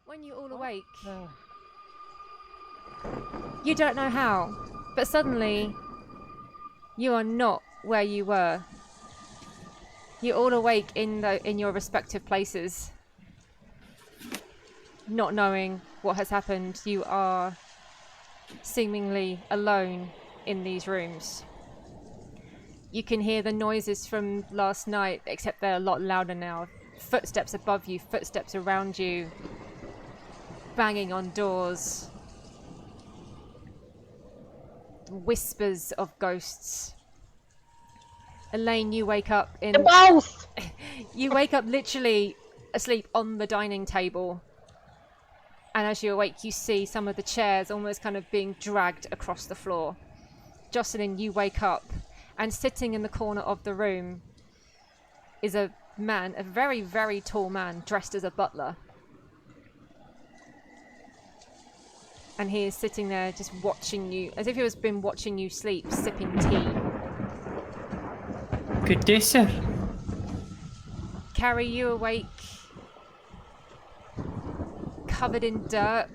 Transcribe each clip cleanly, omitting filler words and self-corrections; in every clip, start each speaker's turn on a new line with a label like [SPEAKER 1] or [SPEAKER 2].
[SPEAKER 1] When you all awake, you don't know how, but suddenly you are not where you were. You're all awake in your respective places, not knowing what has happened. You are seemingly alone in these rooms. You can hear the noises from last night, except they're a lot louder now. Footsteps above you, footsteps around you, banging on doors, whispers of ghosts. Elaine, you wake up in...
[SPEAKER 2] The mouse!
[SPEAKER 1] You wake up literally asleep on the dining table. And as you awake, you see some of the chairs almost kind of being dragged across the floor. Jocelyn, you wake up, and sitting in the corner of the room is a man, a very, very tall man, dressed as a butler. And he is sitting there just watching you, as if he has been watching you sleep, sipping tea.
[SPEAKER 3] Good day, sir.
[SPEAKER 1] Carrie, you awake, covered in dirt,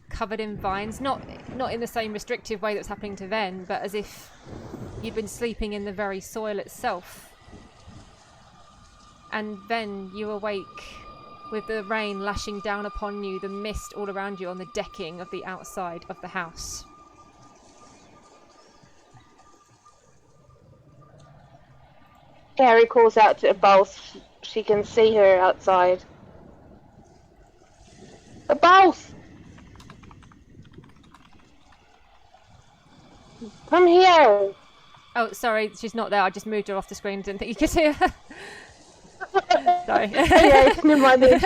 [SPEAKER 1] covered in vines, not in the same restrictive way that was happening to Ven, but as if you'd been sleeping in the very soil itself. And then you awake with the rain lashing down upon you, the mist all around you on the decking of the outside of the house.
[SPEAKER 2] Carrie calls out to Boss. She can see her outside. The Boss! Come here!
[SPEAKER 1] Oh, sorry, she's not there. I just moved her off the screen. Didn't think you could see her. Sorry.
[SPEAKER 2] Yeah, never mind then.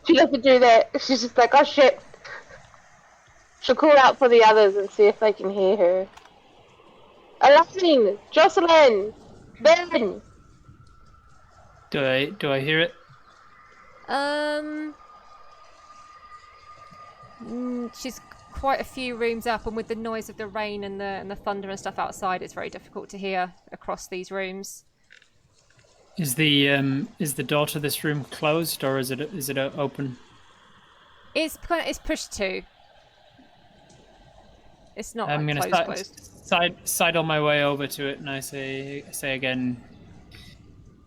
[SPEAKER 2] She doesn't do that. She's just like, oh shit. She'll call out for the others and see if they can hear her. Elaine! Jocelyn! Ben!
[SPEAKER 3] Do I hear it?
[SPEAKER 1] She's quite a few rooms up, and with the noise of the rain and the thunder and stuff outside, it's very difficult to hear across these rooms.
[SPEAKER 3] Is the door to this room closed, or is it open?
[SPEAKER 1] It's pushed to. It's not
[SPEAKER 3] I'm
[SPEAKER 1] like
[SPEAKER 3] gonna
[SPEAKER 1] closed.
[SPEAKER 3] sidle my way over to it, and I say again,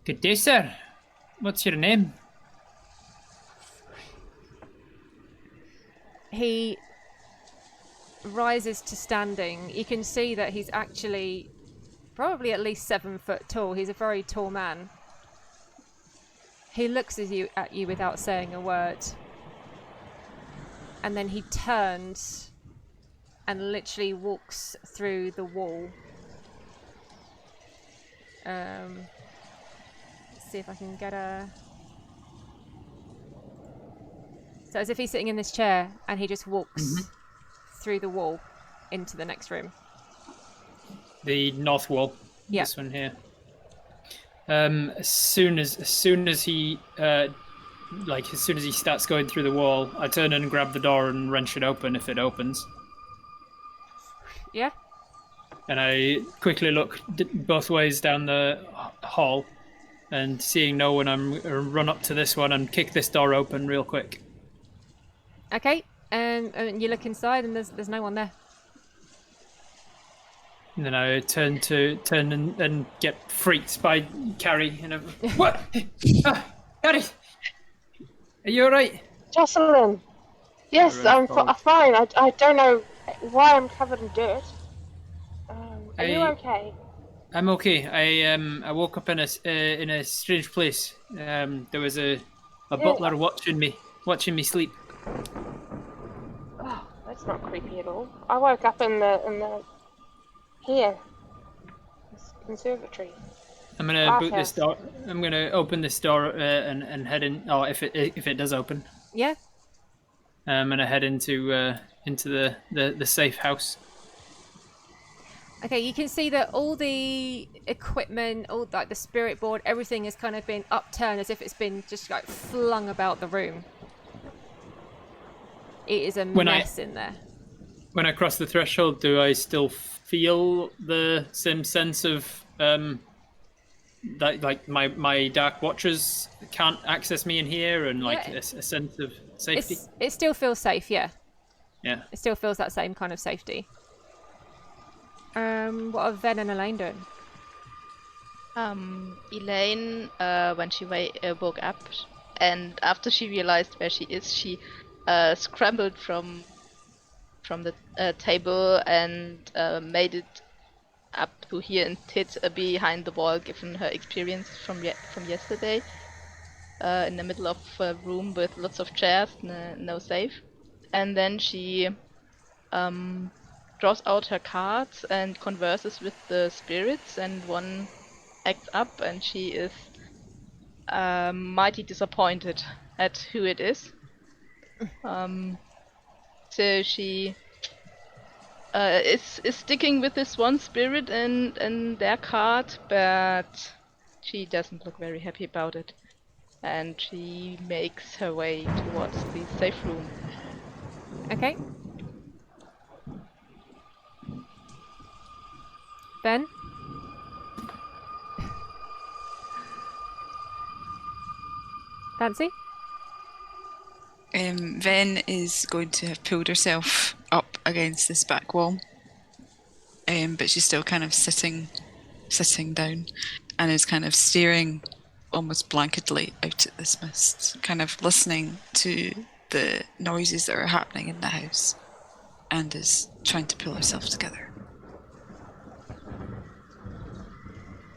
[SPEAKER 3] "Good day, sir. What's your name?"
[SPEAKER 1] He rises to standing. You can see that he's actually probably at least 7 foot tall. He's a very tall man. He looks at you without saying a word. And then he turns and literally walks through the wall. Let's see if I can get a... So as if he's sitting in this chair and he just walks through the wall into the next room.
[SPEAKER 3] The north wall.
[SPEAKER 1] Yeah.
[SPEAKER 3] This one here. As soon as he starts going through the wall, I turn and grab the door and wrench it open if it opens.
[SPEAKER 1] Yeah.
[SPEAKER 3] And I quickly look both ways down the hall, and seeing no one, I'm run up to this one and kick this door open real quick.
[SPEAKER 1] Okay. And you look inside and there's no one there.
[SPEAKER 3] And then I turn and get freaked by Carrie. What? Carrie, are you all right?
[SPEAKER 2] Jocelyn! Yes, I'm fine. I don't know why I'm covered in dirt. Are you okay?
[SPEAKER 3] I'm okay. I woke up in a strange place. There was a butler watching me sleep.
[SPEAKER 2] Oh, that's not creepy at all. I woke up in the here, this conservatory.
[SPEAKER 3] I'm gonna boot this door. I'm gonna open this door and head in. Oh, if it does open.
[SPEAKER 1] Yeah.
[SPEAKER 3] I'm gonna head into the safe house.
[SPEAKER 1] Okay, you can see that all the equipment, all like the spirit board, everything has kind of been upturned as if it's been just like flung about the room. It is a mess in there.
[SPEAKER 3] When I cross the threshold, do I still feel the same sense of that like my Dark Watchers can't access me in here, and like
[SPEAKER 1] Yeah.
[SPEAKER 3] a sense of safety.
[SPEAKER 1] It still feels safe, yeah.
[SPEAKER 3] Yeah.
[SPEAKER 1] It still feels that same kind of safety. What are Ven and Elaine doing?
[SPEAKER 4] Elaine, when she woke up, and after she realized where she is, she scrambled from the table and made it up to here and hid behind the wall, given her experience from yesterday. In the middle of a room with lots of chairs, no safe. And then she draws out her cards and converses with the spirits, and one acts up, and she is mighty disappointed at who it is. So she is sticking with this one spirit and their card, but she doesn't look very happy about it. And she makes her way towards the safe room.
[SPEAKER 1] Okay. Ben? Fancy?
[SPEAKER 5] Ven is going to have pulled herself up against this back wall, but she's still kind of sitting down, and is kind of staring almost blanketly out at this mist, kind of listening to the noises that are happening in the house, and is trying to pull herself together.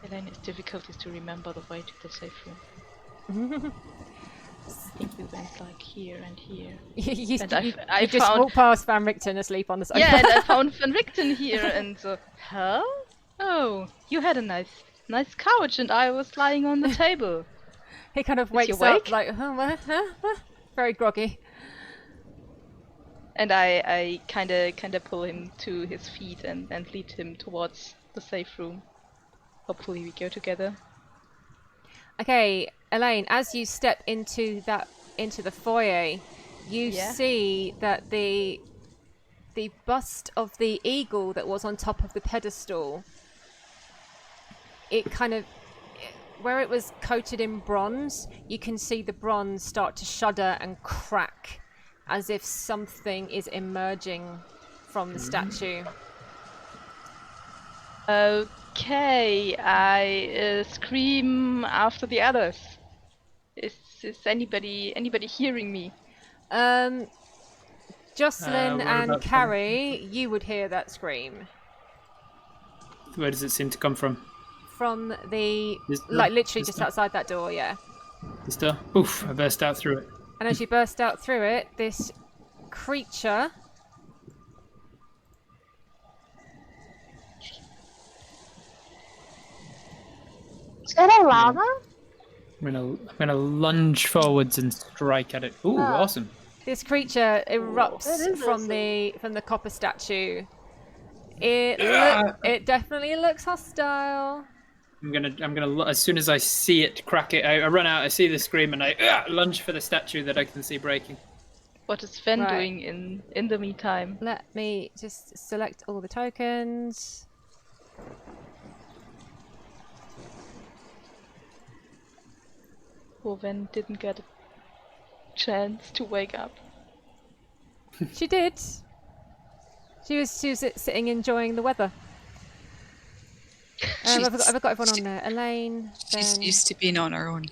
[SPEAKER 4] Elaine has difficulties to remember the way to the safe room. I think we went like here and here.
[SPEAKER 1] you
[SPEAKER 4] And
[SPEAKER 1] you just
[SPEAKER 4] found-
[SPEAKER 1] walked past Van Richten asleep on the sofa.
[SPEAKER 4] Yeah, and I found Van Richten here, and so, huh? Oh, you had a nice couch, and I was lying on the table.
[SPEAKER 1] He kind of
[SPEAKER 4] you
[SPEAKER 1] wakes up
[SPEAKER 4] awake?
[SPEAKER 1] like, very groggy.
[SPEAKER 4] And I kind of pull him to his feet and lead him towards the safe room. Hopefully we go together.
[SPEAKER 1] Okay, Elaine, as you step into the foyer, you
[SPEAKER 4] Yeah.
[SPEAKER 1] see that the bust of the eagle that was on top of the pedestal, it kind of, where it was coated in bronze, you can see the bronze start to shudder and crack as if something is emerging from the statue.
[SPEAKER 4] Okay, I scream after the others. Is anybody hearing me?
[SPEAKER 1] Jocelyn
[SPEAKER 3] What
[SPEAKER 1] and
[SPEAKER 3] about
[SPEAKER 1] Carrie, you would hear that scream
[SPEAKER 3] Where does it seem to come from?
[SPEAKER 1] from the,
[SPEAKER 3] This door?
[SPEAKER 1] like literally
[SPEAKER 3] This
[SPEAKER 1] just
[SPEAKER 3] door?
[SPEAKER 1] outside that door, yeah.
[SPEAKER 3] This door? Oof! I burst out through it.
[SPEAKER 1] And as you burst out through it, this creature
[SPEAKER 2] Is that a llama?
[SPEAKER 3] I'm gonna lunge forwards and strike at it. Ooh, awesome!
[SPEAKER 1] This creature erupts
[SPEAKER 2] that is
[SPEAKER 1] from the copper statue. It definitely looks hostile.
[SPEAKER 3] I'm gonna as soon as I see it crack it, I run out. I see the scream and I lunge for the statue that I can see breaking.
[SPEAKER 4] What is Sven
[SPEAKER 1] Right.
[SPEAKER 4] doing in the meantime?
[SPEAKER 1] Let me just select all the tokens.
[SPEAKER 4] Poor Ven didn't get a chance to wake up.
[SPEAKER 1] She did. She was sitting enjoying the weather. Have I got everyone on there? Elaine,
[SPEAKER 5] She's
[SPEAKER 1] then
[SPEAKER 5] used to being on her own.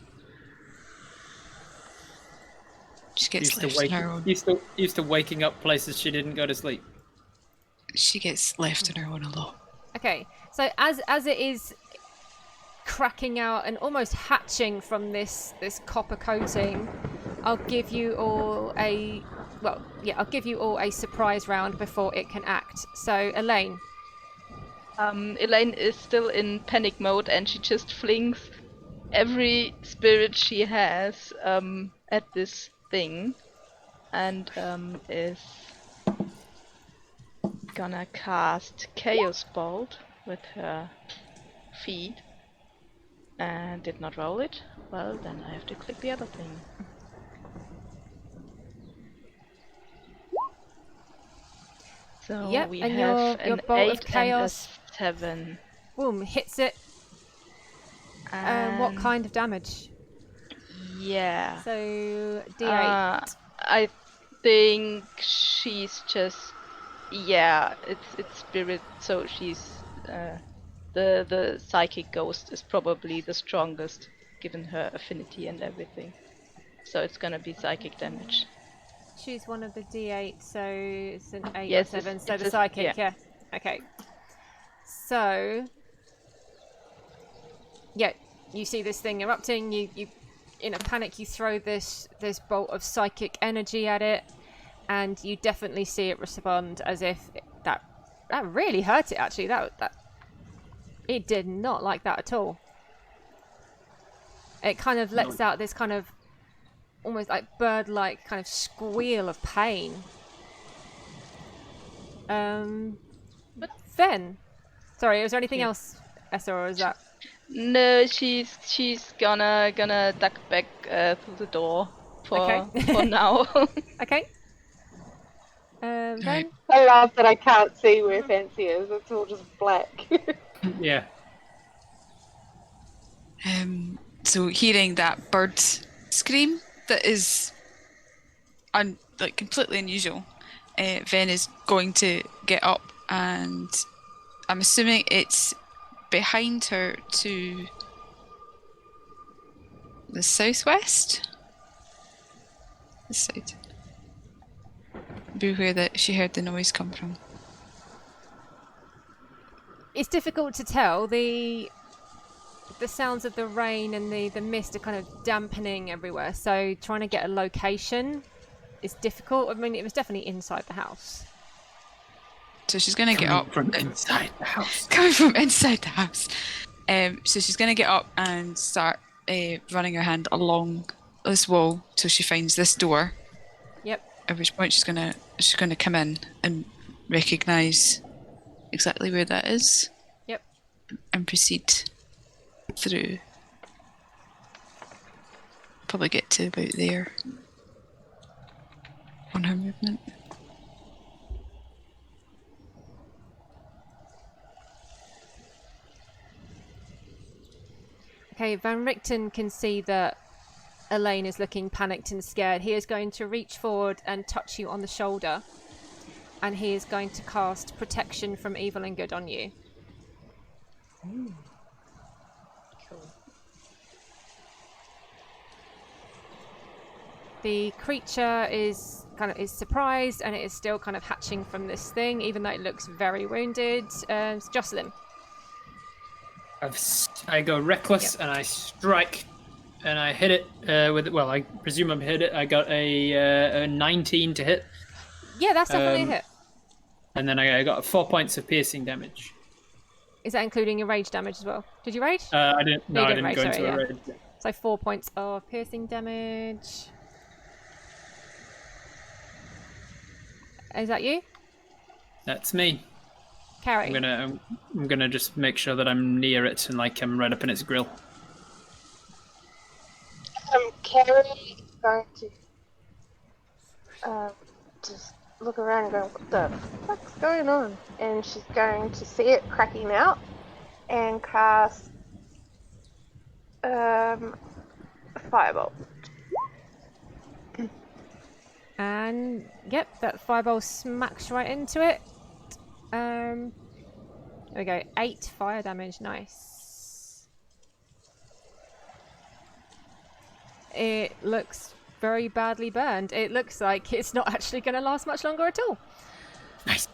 [SPEAKER 5] She gets left on her own.
[SPEAKER 3] Used to waking up places she didn't go to sleep.
[SPEAKER 5] She gets left on her own a lot.
[SPEAKER 1] Okay, so as it is cracking out and almost hatching from this copper coating, I'll give you all a surprise round before it can act. So Elaine,
[SPEAKER 4] Elaine is still in panic mode, and she just flings every spirit she has at this thing, and is gonna cast Chaos Bolt with her feet. And did not roll it. Well, then I have to click the other thing. So
[SPEAKER 1] Yep,
[SPEAKER 4] we
[SPEAKER 1] and
[SPEAKER 4] have
[SPEAKER 1] your
[SPEAKER 4] an
[SPEAKER 1] bolt of
[SPEAKER 4] 8
[SPEAKER 1] chaos.
[SPEAKER 4] and a 7.
[SPEAKER 1] boom, hits it. What kind of damage?
[SPEAKER 4] Yeah.
[SPEAKER 1] So D8.
[SPEAKER 4] I think she's just it's spirit, so she's the psychic ghost is probably the strongest given her affinity and everything. So it's gonna be psychic damage.
[SPEAKER 1] Choose one of the D8, so it's an 8
[SPEAKER 4] Yes,
[SPEAKER 1] or 7. So
[SPEAKER 4] it's
[SPEAKER 1] the psychic,
[SPEAKER 4] yeah.
[SPEAKER 1] Okay. So, yeah, you see this thing erupting. You, in a panic, you throw this bolt of psychic energy at it, and you definitely see it respond as if that really hurt it. Actually, that it did not like that at all. It kind of lets out this kind of almost like bird-like kind of squeal of pain. But then, sorry, was there anything else, Essa, or is that?
[SPEAKER 4] No, she's gonna duck back through the door for now.
[SPEAKER 1] Okay. Then
[SPEAKER 2] I love that I can't see where Fancy is. It's all just black.
[SPEAKER 3] Yeah.
[SPEAKER 5] So hearing that bird scream that is like completely unusual, Ven is going to get up, and I'm assuming it's behind her to the southwest. This side. Be where that she heard the noise come from.
[SPEAKER 1] it's difficult to tell. The sounds of the rain and the mist are kind of dampening everywhere, so trying to get a location is difficult. I mean, it was definitely inside the house.
[SPEAKER 5] So she's going to get up
[SPEAKER 3] from inside the house.
[SPEAKER 5] Coming from inside the house. So she's going to get up and start running her hand along this wall till she finds this door.
[SPEAKER 1] Yep.
[SPEAKER 5] At which point she's gonna come in and recognise exactly where that is.
[SPEAKER 1] Yep.
[SPEAKER 5] And proceed through. Probably get to about there on her movement.
[SPEAKER 1] Okay, Van Richten can see that Elaine is looking panicked and scared. He is going to reach forward and touch you on the shoulder, and he is going to cast Protection from Evil and Good on you.
[SPEAKER 2] Cool.
[SPEAKER 1] The creature is surprised, and it is still kind of hatching from this thing, even though it looks very wounded. It's Jocelyn.
[SPEAKER 3] I go reckless and I strike, and I hit it with. Well, I presume I'm hit it. I got a 19 to hit.
[SPEAKER 1] Yeah, that's definitely a hit.
[SPEAKER 3] And then I got 4 points of piercing damage.
[SPEAKER 1] Is that including your rage damage as well? Did you rage?
[SPEAKER 3] I didn't. No,
[SPEAKER 1] you
[SPEAKER 3] I
[SPEAKER 1] didn't
[SPEAKER 3] didn't
[SPEAKER 1] rage,
[SPEAKER 3] go into
[SPEAKER 1] sorry,
[SPEAKER 3] a rage.
[SPEAKER 1] So 4 points of piercing damage. Is that you?
[SPEAKER 3] That's me.
[SPEAKER 1] Carrie.
[SPEAKER 3] I'm gonna just make sure that I'm near it and like I'm right up in its grill.
[SPEAKER 2] Carrie is going to just look around and go, what the fuck's going on? And she's going to see it cracking out and cast Firebolt.
[SPEAKER 1] And yep, that fireball smacks right into it. There we go. 8 fire damage. Nice. It looks very badly burned. It looks like it's not actually going to last much longer at all.
[SPEAKER 3] Nice.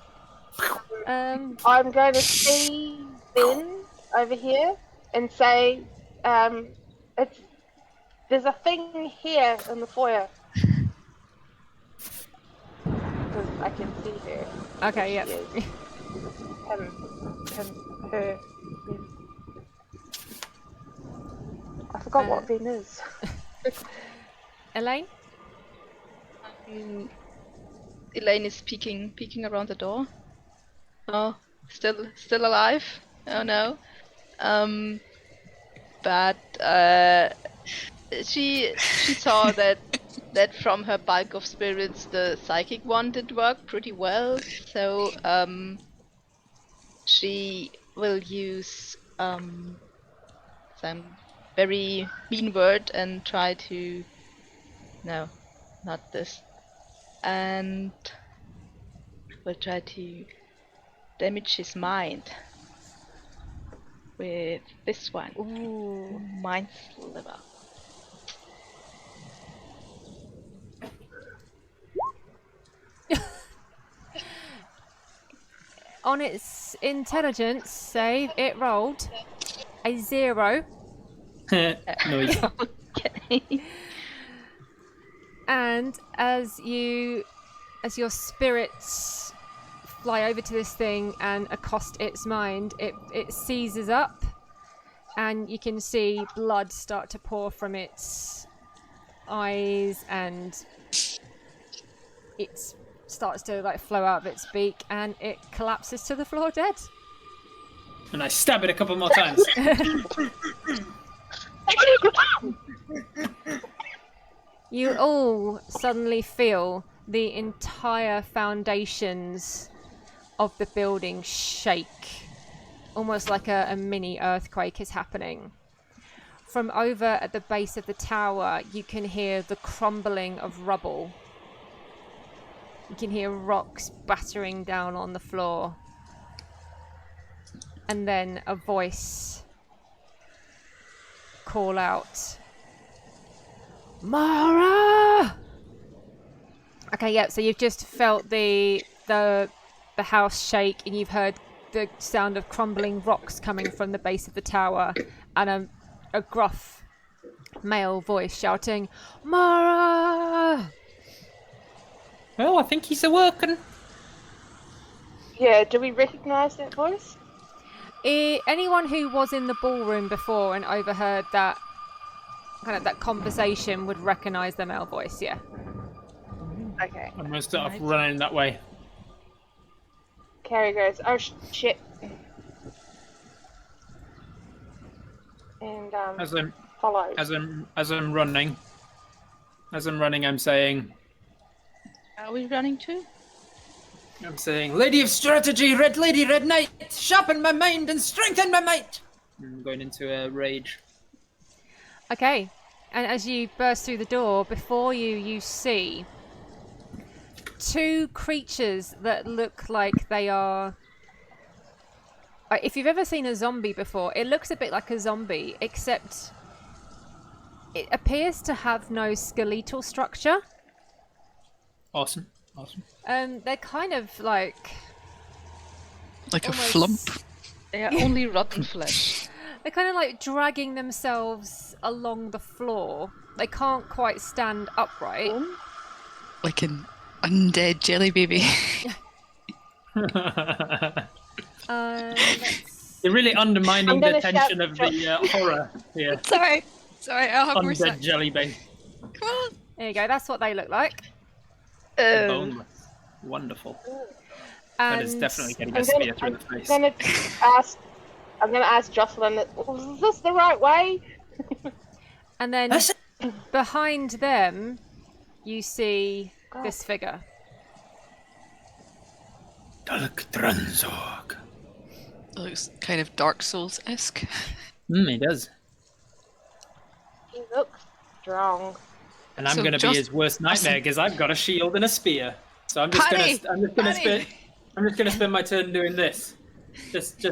[SPEAKER 2] I'm going to see Ben over here and say, there's a thing here in the foyer. Because I can see her.
[SPEAKER 1] Okay, yep.
[SPEAKER 2] Her. I forgot what Ben is.
[SPEAKER 1] Elaine?
[SPEAKER 4] Elaine is peeking around the door. Oh, still alive? Oh no. But she saw that from her bulk of spirits, the psychic one did work pretty well. So she will use some very mean word and try to... No, not this. And will try to damage his mind with this one.
[SPEAKER 1] Ooh.
[SPEAKER 4] Mind Sliver.
[SPEAKER 1] On its intelligence save, it rolled a 0.
[SPEAKER 3] Noise.
[SPEAKER 4] Okay.
[SPEAKER 1] And as your spirits fly over to this thing and accost its mind, it seizes up, and you can see blood start to pour from its eyes, and it starts to like flow out of its beak, and it collapses to the floor dead.
[SPEAKER 3] And I stab it a couple more times.
[SPEAKER 1] You all suddenly feel the entire foundations of the building shake, almost like a mini earthquake is happening. From over at the base of the tower, you can hear the crumbling of rubble. You can hear rocks battering down on the floor. And then a voice call out, Mara! Okay, yeah, so you've just felt the house shake, and you've heard the sound of crumbling rocks coming from the base of the tower, and a gruff male voice shouting, Mara!
[SPEAKER 3] Well, I think he's awoken.
[SPEAKER 2] Yeah, do we recognise that voice?
[SPEAKER 1] Anyone who was in the ballroom before and overheard that that conversation would recognise the male voice, yeah.
[SPEAKER 2] Okay.
[SPEAKER 3] I'm gonna start off running that way.
[SPEAKER 2] Carrie goes, oh shit. And follows.
[SPEAKER 3] As I'm running, I'm saying,
[SPEAKER 4] Are we running too?
[SPEAKER 3] Lady of Strategy, Red Lady, Red Knight, sharpen my mind and strengthen my might. I'm going into a rage.
[SPEAKER 1] Okay, and as you burst through the door, before you see two creatures that look like they are... If you've ever seen a zombie before, it looks a bit like a zombie, except it appears to have no skeletal structure.
[SPEAKER 3] Awesome.
[SPEAKER 1] They're kind of like
[SPEAKER 5] a
[SPEAKER 1] almost-
[SPEAKER 5] flump.
[SPEAKER 4] They are only rotten flesh.
[SPEAKER 1] They're kind of like dragging themselves along the floor. They can't quite stand upright.
[SPEAKER 5] Like an undead jelly baby.
[SPEAKER 3] You're really undermining
[SPEAKER 2] I'm
[SPEAKER 3] the
[SPEAKER 2] gonna
[SPEAKER 3] tension
[SPEAKER 2] shout-
[SPEAKER 3] of the horror here.
[SPEAKER 5] Sorry, I'll have more
[SPEAKER 3] Undead
[SPEAKER 5] snacks.
[SPEAKER 3] jelly bean.
[SPEAKER 5] Come on.
[SPEAKER 1] There you go. That's what they look like.
[SPEAKER 3] Boneless. Wonderful. That is
[SPEAKER 1] And
[SPEAKER 3] definitely getting
[SPEAKER 2] I'm
[SPEAKER 3] a spear through the face.
[SPEAKER 2] I'm gonna ask Jocelyn, is this the right way?
[SPEAKER 1] And then behind them, you see this figure.
[SPEAKER 3] Dalek
[SPEAKER 5] It looks kind of Dark Souls-esque.
[SPEAKER 3] He does.
[SPEAKER 2] He looks strong.
[SPEAKER 3] And I'm
[SPEAKER 5] So
[SPEAKER 3] going to be his worst nightmare because I've got a shield and a spear. So I'm just going to spend my turn doing this, just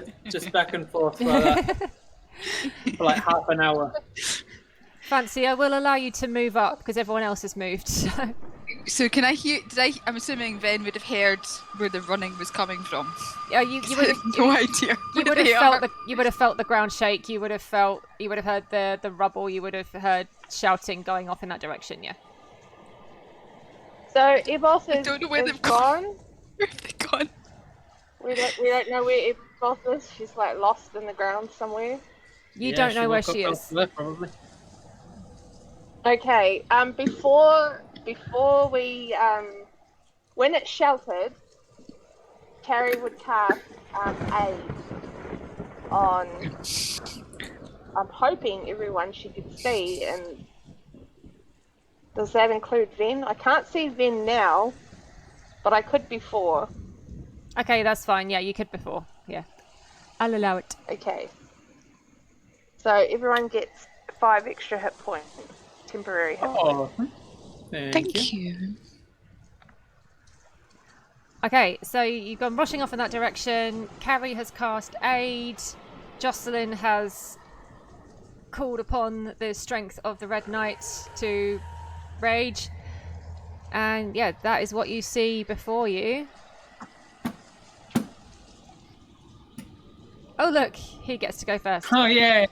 [SPEAKER 3] back and forth for like half an hour.
[SPEAKER 1] Fancy, I will allow you to move up because everyone else has moved. So.
[SPEAKER 5] So can I hear? I'm assuming Ven would have heard where the running was coming from.
[SPEAKER 1] Yeah, you
[SPEAKER 5] I
[SPEAKER 1] would
[SPEAKER 5] have
[SPEAKER 1] have.
[SPEAKER 5] no idea.
[SPEAKER 1] You would have felt the ground shake. You would have heard the rubble. You would have heard shouting going off in that direction. Yeah.
[SPEAKER 2] So Ebos is,
[SPEAKER 5] don't know where
[SPEAKER 2] is
[SPEAKER 5] they've gone.
[SPEAKER 2] gone.
[SPEAKER 5] Where have they gone?
[SPEAKER 2] We don't know where Ebos is. She's like lost in the ground somewhere.
[SPEAKER 1] You
[SPEAKER 3] Yeah,
[SPEAKER 1] don't know where
[SPEAKER 3] woke
[SPEAKER 1] she
[SPEAKER 3] up
[SPEAKER 1] is.
[SPEAKER 3] elsewhere, probably.
[SPEAKER 2] Okay. Before we when it's sheltered, Carrie would cast aid on. I'm hoping everyone she could see, and does that include Ven? I can't see Ven now, but I could before.
[SPEAKER 1] Okay, that's fine. Yeah, you could before. Yeah, I'll allow it.
[SPEAKER 2] Okay. So everyone gets 5 extra hit points. Temporary hit points.
[SPEAKER 3] Oh,
[SPEAKER 5] Thank you.
[SPEAKER 1] Okay, so you've gone rushing off in that direction. Carrie has cast Aid. Jocelyn has called upon the strength of the Red Knight to rage. And yeah, that is what you see before you. Oh look, he gets to go first.
[SPEAKER 3] Oh, yay!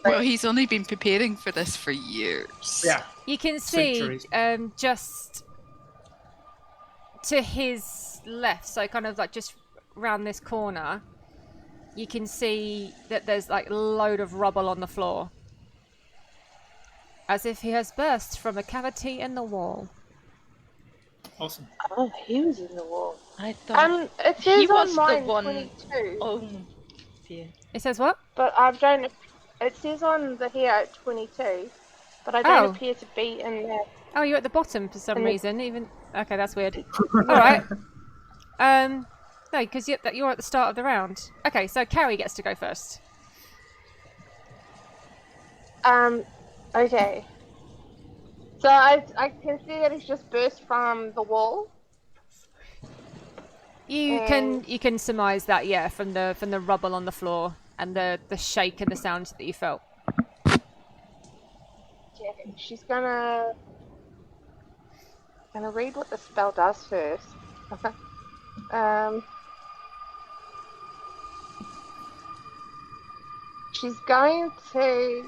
[SPEAKER 5] Well, he's only been preparing for this for years.
[SPEAKER 3] Yeah.
[SPEAKER 1] You can
[SPEAKER 3] Sweet
[SPEAKER 1] see
[SPEAKER 3] trees.
[SPEAKER 1] just to his left, so kind of like just round this corner, you can see that there's like a load of rubble on the floor. As if he has burst from a cavity in the wall.
[SPEAKER 3] Awesome.
[SPEAKER 2] Oh, he was in the wall.
[SPEAKER 4] I thought
[SPEAKER 2] It
[SPEAKER 4] he
[SPEAKER 2] says
[SPEAKER 4] was
[SPEAKER 2] on
[SPEAKER 4] the
[SPEAKER 2] mine
[SPEAKER 4] one.
[SPEAKER 2] 22,
[SPEAKER 4] Oh dear.
[SPEAKER 1] It says what?
[SPEAKER 2] but I don't. It says on the here at 22, but I don't
[SPEAKER 1] Oh.
[SPEAKER 2] appear to be in there.
[SPEAKER 1] Oh, you're at the bottom for some
[SPEAKER 2] And the-
[SPEAKER 1] reason. Even okay, that's weird. All right. No, because you're at the start of the round. Okay, so Carrie gets to go first.
[SPEAKER 2] Okay. So I can see that he's just burst from the wall.
[SPEAKER 1] You can surmise that, yeah, from the rubble on the floor and the shake and the sounds that you felt.
[SPEAKER 2] Okay, she's gonna read what the spell does first. She's going to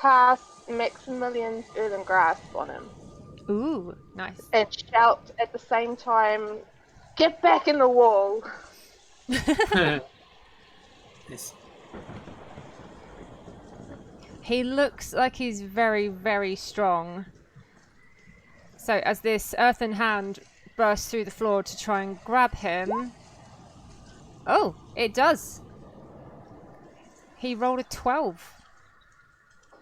[SPEAKER 2] cast Maximilian's Earthen Grasp on him
[SPEAKER 1] Ooh, nice.
[SPEAKER 2] and shout at the same time, "Get back in the wall!"
[SPEAKER 3] Yes.
[SPEAKER 1] He looks like he's very, very strong. So as this earthen hand bursts through the floor to try and grab him... Oh, it does. He rolled a 12.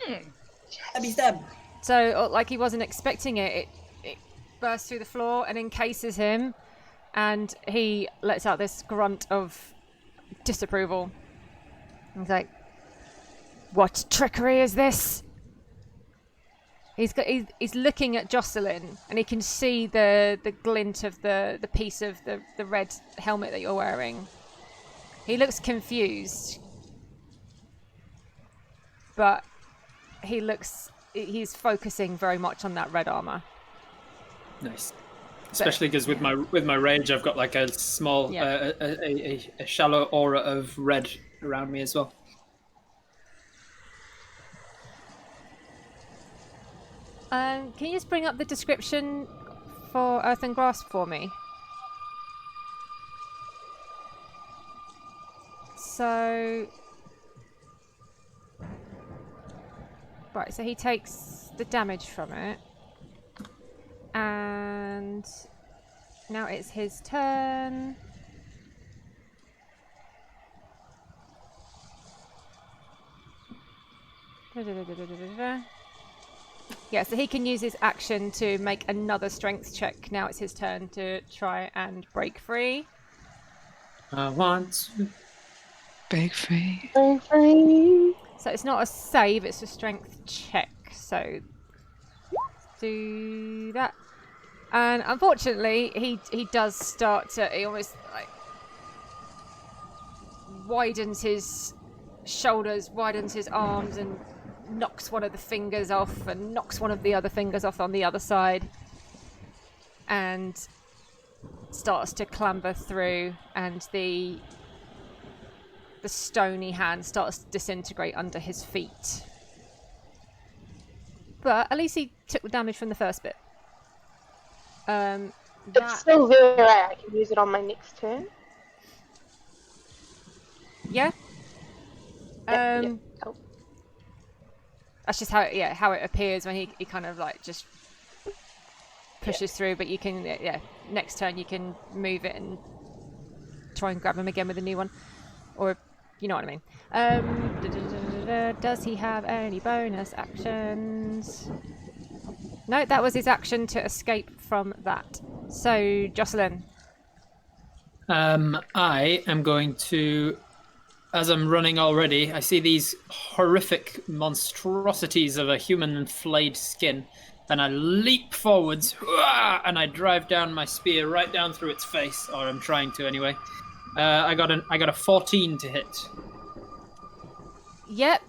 [SPEAKER 3] Stabby stab.
[SPEAKER 1] So, like he wasn't expecting it, it bursts through the floor and encases him, and he lets out this grunt of disapproval. He's like, "What trickery is this?" He's looking at Jocelyn, and he can see the glint of the piece of the red helmet that you're wearing. He looks confused, but he's focusing very much on that red armor.
[SPEAKER 3] Nice. Especially because with my rage, I've got like a small,
[SPEAKER 1] Yeah.
[SPEAKER 3] a shallow aura of red around me as well.
[SPEAKER 1] Can you just bring up the description for Earthen Grasp for me? So... Right, so he takes the damage from it. And... now it's his turn. Yeah, so he can use his action to make another strength check. Now it's his turn to try and break free.
[SPEAKER 3] I want to.
[SPEAKER 5] Break free.
[SPEAKER 1] So it's not a save, it's a strength check. So do that. And unfortunately, he does start to, he almost like widens his shoulders, widens his arms, and knocks one of the fingers off and knocks one of the other fingers off on the other side, and starts to clamber through, and the stony hand starts to disintegrate under his feet. But at least he took the damage from the first bit.
[SPEAKER 2] It's still there. I can use it on my next turn.
[SPEAKER 1] Yeah.
[SPEAKER 2] Yep. Oh.
[SPEAKER 1] That's just how it appears when he kind of like just pushes through. But you can next turn you can move it and try and grab him again with a new one, or you know what I mean. Does he have any bonus actions? No, that was his action to escape from that. So Jocelyn.
[SPEAKER 3] I am going to as I'm running already, I see these horrific monstrosities of a human flayed skin, and I leap forwards, and I drive down my spear right down through its face, or I'm trying to anyway. I got a 14 to hit.
[SPEAKER 1] Yep,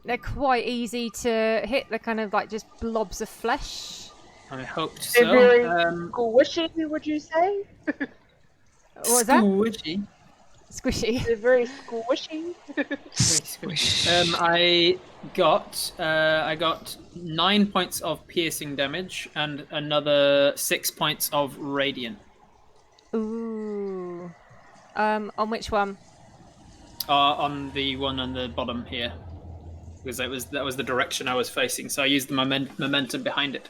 [SPEAKER 1] they're quite easy to hit. They're kind of like just blobs of flesh.
[SPEAKER 3] I hoped
[SPEAKER 2] They're
[SPEAKER 3] so.
[SPEAKER 2] very squishy, would you say?
[SPEAKER 1] What was that?
[SPEAKER 3] Squishy.
[SPEAKER 1] Squishy.
[SPEAKER 2] They're very squishy.
[SPEAKER 5] Squish.
[SPEAKER 3] I got 9 points of piercing damage and another 6 points of radiant.
[SPEAKER 1] Ooh. On which one?
[SPEAKER 3] On the one on the bottom here, because that was the direction I was facing. So I used the momentum behind it.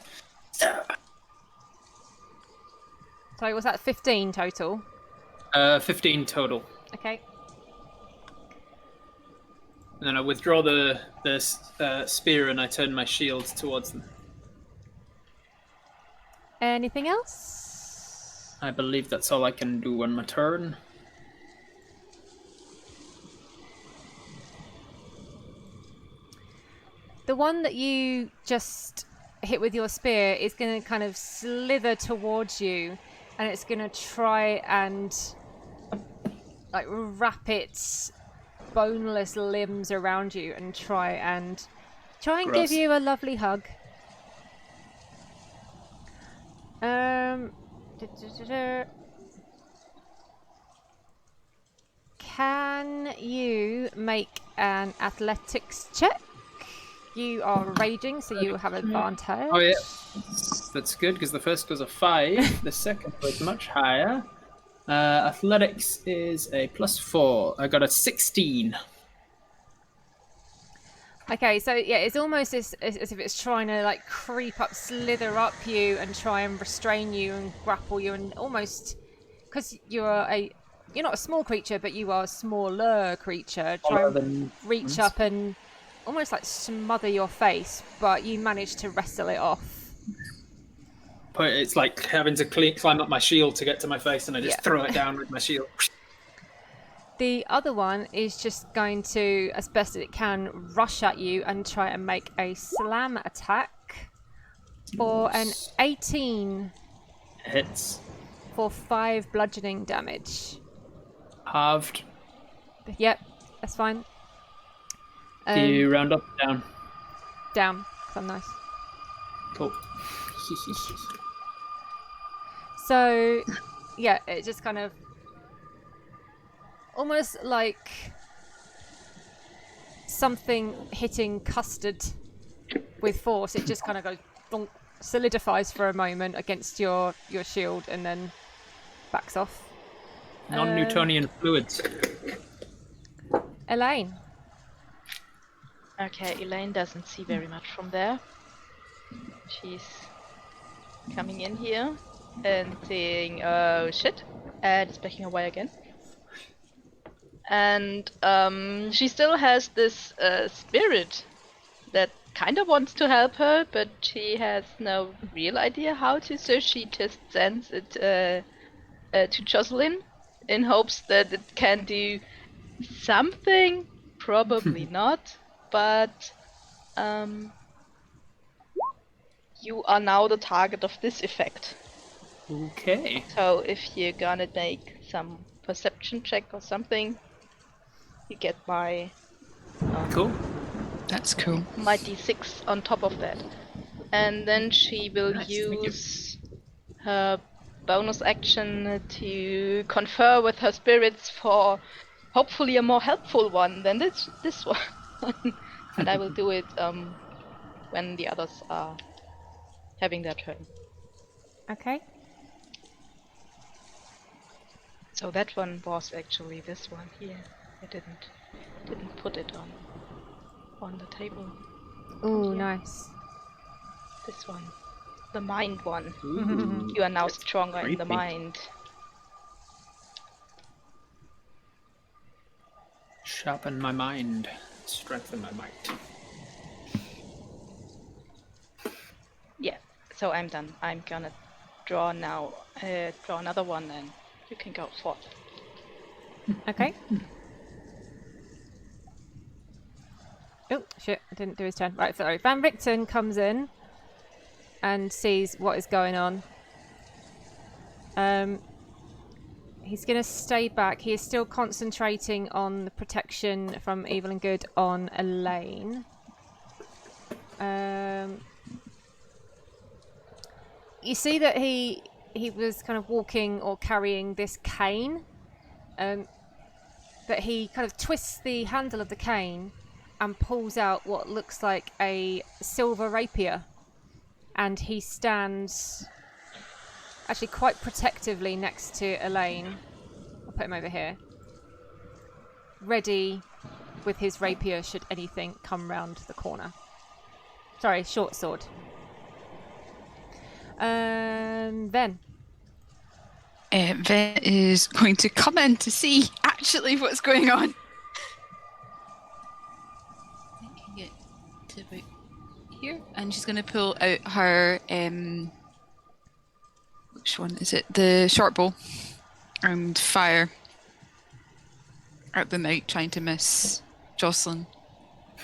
[SPEAKER 1] So was that 15 total?
[SPEAKER 3] 15 total.
[SPEAKER 1] Okay.
[SPEAKER 3] And then I withdraw the spear and I turn my shield towards them.
[SPEAKER 1] Anything else?
[SPEAKER 3] I believe that's all I can do on my turn.
[SPEAKER 1] The one that you just hit with your spear is going to kind of slither towards you, and it's going to try and like wrap its boneless limbs around you and try and give
[SPEAKER 3] Gross.
[SPEAKER 1] you a lovely hug. Can you make an athletics check? You are raging, so you have advantage.
[SPEAKER 3] Oh yeah, that's good because the first was a 5, the second was much higher. Athletics is a +4. I got a 16.
[SPEAKER 1] Okay, so yeah, it's almost as if it's trying to like creep up, slither up you, and try and restrain you and grapple you, and almost because you're not a small creature, but you are a smaller creature. Try and reach up and almost like smother your face, but you manage to wrestle it off.
[SPEAKER 3] But it's like having to climb up my shield to get to my face, and I just throw it down with my shield.
[SPEAKER 1] The other one is just going to, as best as it can, rush at you and try and make a slam attack for an 18
[SPEAKER 3] Hits.
[SPEAKER 1] for 5 bludgeoning damage.
[SPEAKER 3] Halved.
[SPEAKER 1] Yep, that's fine.
[SPEAKER 3] Do you round up or down?
[SPEAKER 1] Down, 'cause I'm nice.
[SPEAKER 3] Cool.
[SPEAKER 1] So, yeah, it just kind of almost like something hitting custard with force. It just kind of goes bonk, solidifies for a moment against your shield and then backs off.
[SPEAKER 3] Non-Newtonian fluids.
[SPEAKER 1] Elaine.
[SPEAKER 4] Okay, Elaine doesn't see very much from there. She's coming in here and saying, oh shit, and is backing away again. And she still has this spirit that kind of wants to help her, but she has no real idea how to, so she just sends it to Jocelyn in hopes that it can do something. Probably not, but you are now the target of this effect.
[SPEAKER 3] Okay.
[SPEAKER 4] So if you're gonna make some perception check or something, you get my
[SPEAKER 3] Cool.
[SPEAKER 5] That's cool.
[SPEAKER 4] my d6 on top of that. And then she will
[SPEAKER 3] Nice, thank you.
[SPEAKER 4] use her bonus action to confer with her spirits for hopefully a more helpful one than this one. And I will do it when the others are having their turn.
[SPEAKER 1] Okay.
[SPEAKER 4] So that one was actually this one here. I didn't put it on the table.
[SPEAKER 1] Ooh,
[SPEAKER 4] Yeah.
[SPEAKER 1] nice.
[SPEAKER 4] This one, the mind one.
[SPEAKER 3] Ooh.
[SPEAKER 4] You are now stronger in the
[SPEAKER 3] creepy.
[SPEAKER 4] mind.
[SPEAKER 3] Sharpen my mind. Strengthen my might.
[SPEAKER 4] Yeah. So I'm done. I'm gonna draw now. Draw another one, and you can go forth.
[SPEAKER 1] Okay. Oh, shit, I didn't do his turn. Right, sorry. Van Richten comes in and sees what is going on. He's going to stay back. He is still concentrating on the protection from evil and good on Elaine. You see that he was kind of walking or carrying this cane. But he kind of twists the handle of the cane and pulls out what looks like a silver rapier. And he stands actually quite protectively next to Elaine. I'll put him over here. Ready with his rapier should anything come round the corner. Sorry, short sword. Then.
[SPEAKER 5] Ven is going to come in to see actually what's going on. I think you get to about here, and she's going to pull out her which one is it? The short bow, and fire at them out, trying to miss Jocelyn.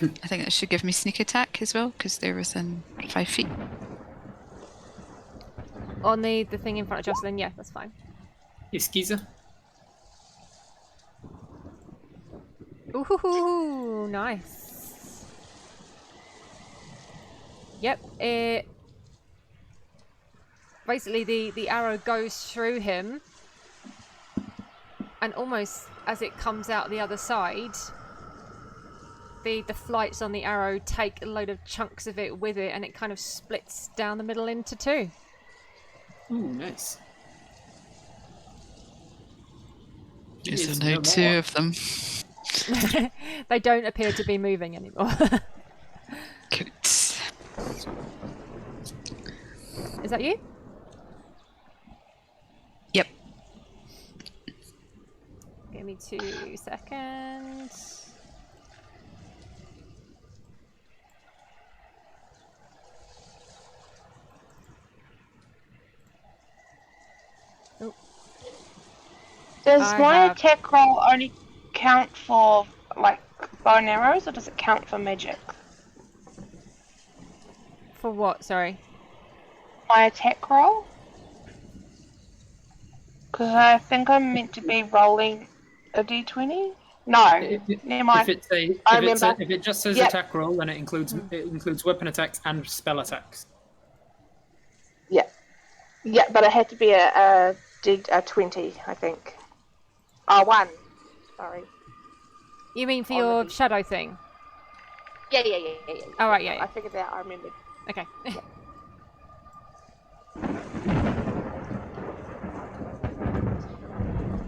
[SPEAKER 5] I think that should give me sneak attack as well because they're within 5 feet.
[SPEAKER 1] On the thing in front of Jocelyn, yeah, that's fine.
[SPEAKER 3] You skeezer.
[SPEAKER 1] Ooh, nice. Yep, it... Basically, the arrow goes through him, and almost as it comes out the other side, the flights on the arrow take a load of chunks of it with it, and it kind of splits down the middle into two.
[SPEAKER 3] Ooh, nice.
[SPEAKER 5] Yes, I know two of them.
[SPEAKER 1] They don't appear to be moving anymore.
[SPEAKER 5] Good.
[SPEAKER 1] Is that you?
[SPEAKER 5] Yep.
[SPEAKER 1] Give me 2 seconds. Oh.
[SPEAKER 2] Does
[SPEAKER 1] I
[SPEAKER 2] my
[SPEAKER 1] have-
[SPEAKER 2] attack roll only count for like bow and arrows, or does it count for magic?
[SPEAKER 1] For what? Sorry.
[SPEAKER 2] My attack roll? Because I think I'm meant to be rolling a d20. No, never mind.
[SPEAKER 3] If it just says
[SPEAKER 2] Yep.
[SPEAKER 3] attack roll, then it includes weapon attacks and spell attacks.
[SPEAKER 2] Yeah, yeah, but it had to be a 20, I think. Oh, 1. Sorry.
[SPEAKER 1] You mean for
[SPEAKER 2] On
[SPEAKER 1] your
[SPEAKER 2] the-
[SPEAKER 1] shadow thing?
[SPEAKER 2] Yeah.
[SPEAKER 1] Oh, right, yeah.
[SPEAKER 2] I figured that. I remembered.
[SPEAKER 1] Okay.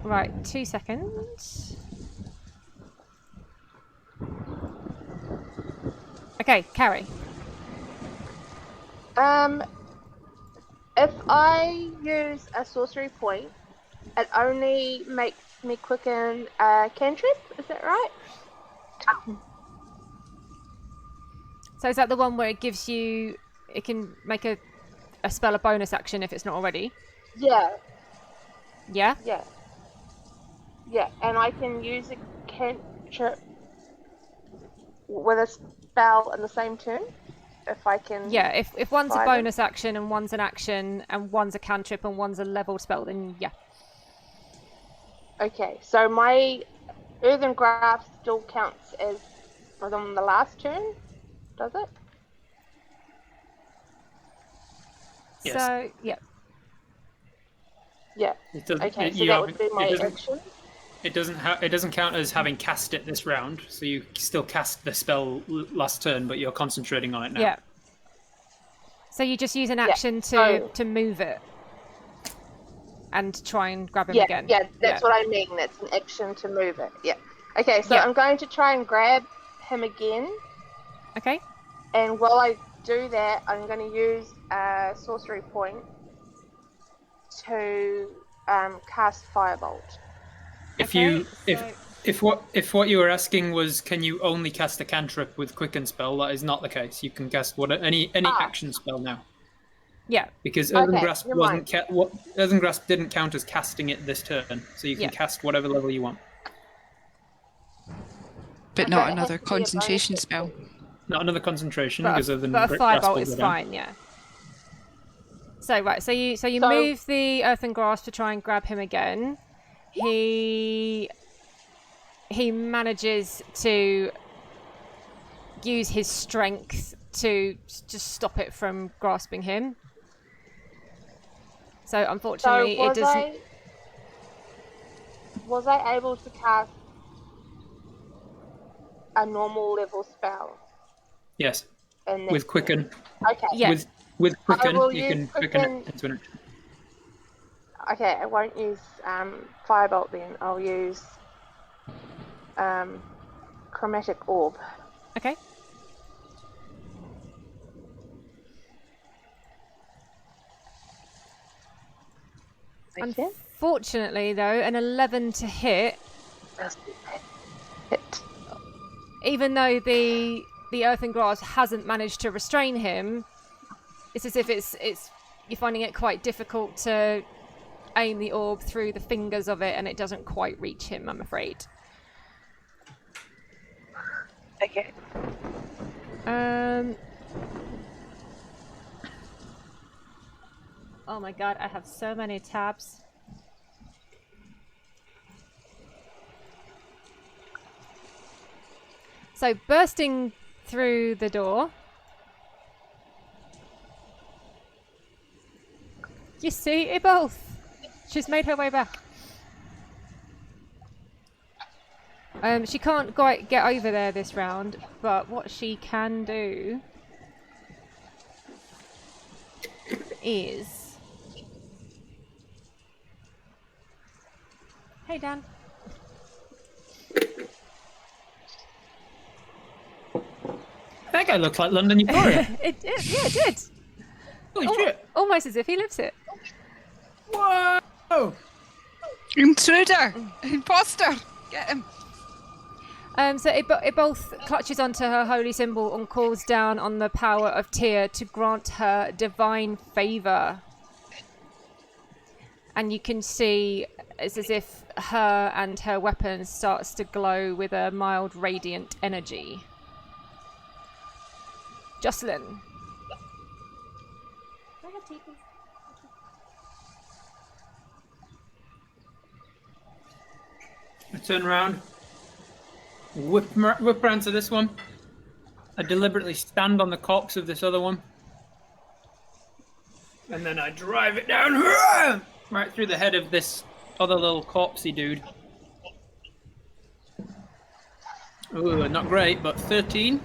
[SPEAKER 1] Right, 2 seconds. Okay, carry.
[SPEAKER 2] If I use a sorcery point, it only makes me quicken a cantrip. Is that right?
[SPEAKER 1] So is that the one where it gives you... It can make a spell a bonus action if it's not already?
[SPEAKER 2] Yeah.
[SPEAKER 1] Yeah?
[SPEAKER 2] Yeah, and I can use a cantrip with a spell in the same turn, if I can.
[SPEAKER 1] Yeah, if one's a
[SPEAKER 2] Fire them.
[SPEAKER 1] bonus action and one's an action and one's a cantrip and one's a leveled spell, then yeah.
[SPEAKER 2] Okay, so my earthen grasp still counts as from the last turn, does it?
[SPEAKER 3] Yes.
[SPEAKER 1] So, yeah.
[SPEAKER 2] Yeah.
[SPEAKER 3] It doesn't.
[SPEAKER 2] Okay,
[SPEAKER 3] it,
[SPEAKER 2] so
[SPEAKER 3] you
[SPEAKER 2] that
[SPEAKER 3] have-
[SPEAKER 2] would be my action.
[SPEAKER 3] It doesn't count as having cast it this round, so you still cast the spell last turn, but you're concentrating on it now.
[SPEAKER 1] Yeah. So you just use an action to move it and try and grab him again.
[SPEAKER 2] Yeah, that's what I mean. That's an action to move it. Yeah. Okay, so
[SPEAKER 1] Yeah.
[SPEAKER 2] I'm going to try and grab him again,
[SPEAKER 1] Okay.
[SPEAKER 2] and while I do that, I'm going to use a sorcery point to cast Firebolt.
[SPEAKER 3] If
[SPEAKER 1] Okay,
[SPEAKER 3] you
[SPEAKER 1] so-
[SPEAKER 3] if what you were asking was can you only cast a cantrip with quicken spell, that is not the case. You can cast any action spell now.
[SPEAKER 1] Yeah.
[SPEAKER 3] Because Earthen
[SPEAKER 2] Okay,
[SPEAKER 3] Grasp
[SPEAKER 2] never
[SPEAKER 3] wasn't Earthen Grasp didn't count as casting it this turn, so you can
[SPEAKER 1] Yeah.
[SPEAKER 3] cast whatever level you want.
[SPEAKER 5] But not another concentration spell.
[SPEAKER 3] Not another concentration
[SPEAKER 1] But
[SPEAKER 3] because of the
[SPEAKER 1] a firebolt is
[SPEAKER 3] grasp.
[SPEAKER 1] fine, yeah. So right, so you
[SPEAKER 2] So-
[SPEAKER 1] move the earthen grasp to try and grab him again. He manages to use his strength to just stop it from grasping him. So unfortunately, it doesn't.
[SPEAKER 2] Was I able to cast a normal level spell?
[SPEAKER 3] Yes,
[SPEAKER 2] In
[SPEAKER 3] with quicken.
[SPEAKER 2] Okay.
[SPEAKER 1] Yeah.
[SPEAKER 3] With quicken,
[SPEAKER 2] will
[SPEAKER 3] you
[SPEAKER 2] use
[SPEAKER 3] can quicken
[SPEAKER 2] quicken.
[SPEAKER 3] it into an action.
[SPEAKER 2] Okay, I won't use firebolt then. I'll use chromatic orb.
[SPEAKER 1] Okay.
[SPEAKER 2] Okay.
[SPEAKER 1] Unfortunately, though, an 11 to hit,
[SPEAKER 2] Hit.
[SPEAKER 1] even though the earthen grasp hasn't managed to restrain him, it's as if it's you're finding it quite difficult to aim the orb through the fingers of it, and it doesn't quite reach him, I'm afraid.
[SPEAKER 2] Okay.
[SPEAKER 1] Oh my god, I have so many tabs. So bursting through the door, you see Ibolth. She's made her way back. She can't quite get over there this round, but what she can do is... Hey, Dan.
[SPEAKER 3] That guy looks like London Euphoria.
[SPEAKER 1] Yeah, it did.
[SPEAKER 3] Holy shit!
[SPEAKER 1] Almost as if he lives it.
[SPEAKER 3] Whoa!
[SPEAKER 5] Intruder! Imposter! Get him!
[SPEAKER 1] So it both clutches onto her holy symbol and calls down on the power of Tyr to grant her divine favour. And you can see it's as if her and her weapon starts to glow with a mild radiant energy. Jocelyn. Can I have tea, please?
[SPEAKER 3] I turn around, whip around to this one. I deliberately stand on the corpse of this other one. And then I drive it down right through the head of this other little corpsey dude. Ooh, not great, but 13.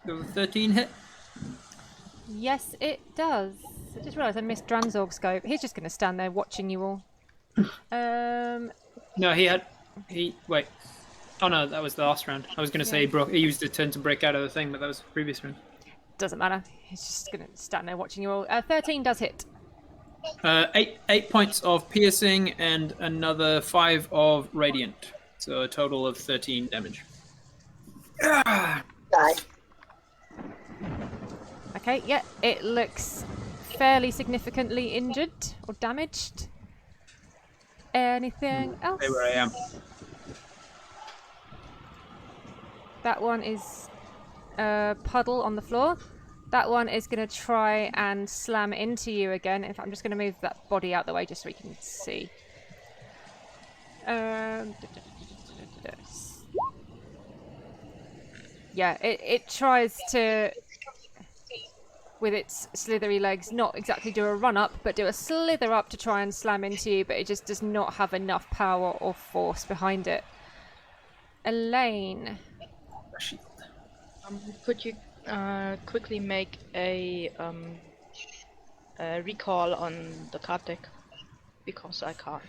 [SPEAKER 3] Does a 13 hit?
[SPEAKER 1] Yes, it does. I just realised I missed Dranzorg's scope. He's just going to stand there watching you all.
[SPEAKER 3] No, wait. Oh no, that was the last round. I was going to say he used the turn to break out of the thing, but that was the previous round.
[SPEAKER 1] Doesn't matter. He's just going to stand there watching you all. 13 does hit.
[SPEAKER 3] 8 points of piercing and another 5 of radiant. So a total of 13 damage.
[SPEAKER 2] Die.
[SPEAKER 1] Okay, yeah, it looks fairly significantly injured or damaged. Anything else?
[SPEAKER 3] Stay where I am.
[SPEAKER 1] That one is a puddle on the floor. That one is going to try and slam into you again. In fact, I'm just going to move that body out the way just so we can see. Yeah, it tries to, with its slithery legs, not exactly do a run up, but do a slither up to try and slam into you, but it just does not have enough power or force behind it. Elaine.
[SPEAKER 4] Could you quickly make a recall on the card deck? Because I can't.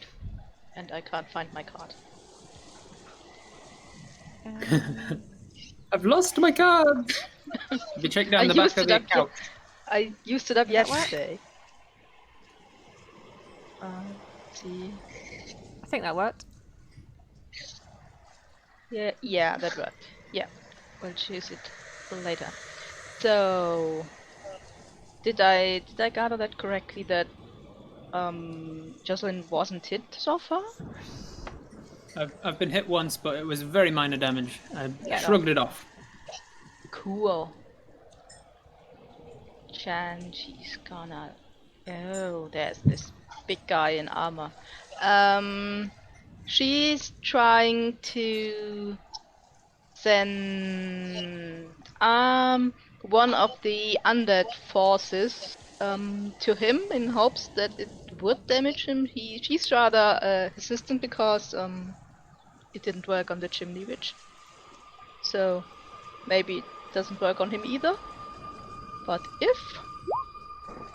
[SPEAKER 4] And I can't find my card.
[SPEAKER 3] I've lost my card! If you check down the back of the account.
[SPEAKER 4] I used it up yesterday. Let's see.
[SPEAKER 1] I think that worked.
[SPEAKER 4] Yeah, that worked. Yeah, we'll choose it later. So, did I gather that correctly? That Jocelyn wasn't hit so far?
[SPEAKER 3] I've been hit once, but it was very minor damage. I
[SPEAKER 1] Yeah,
[SPEAKER 3] shrugged it off.
[SPEAKER 4] Cool. Chan, she's gonna. Oh, there's this big guy in armor. She's trying to send one of the undead forces to him in hopes that it would damage him. She's rather hesitant because it didn't work on the chimney witch. So maybe it doesn't work on him either. But if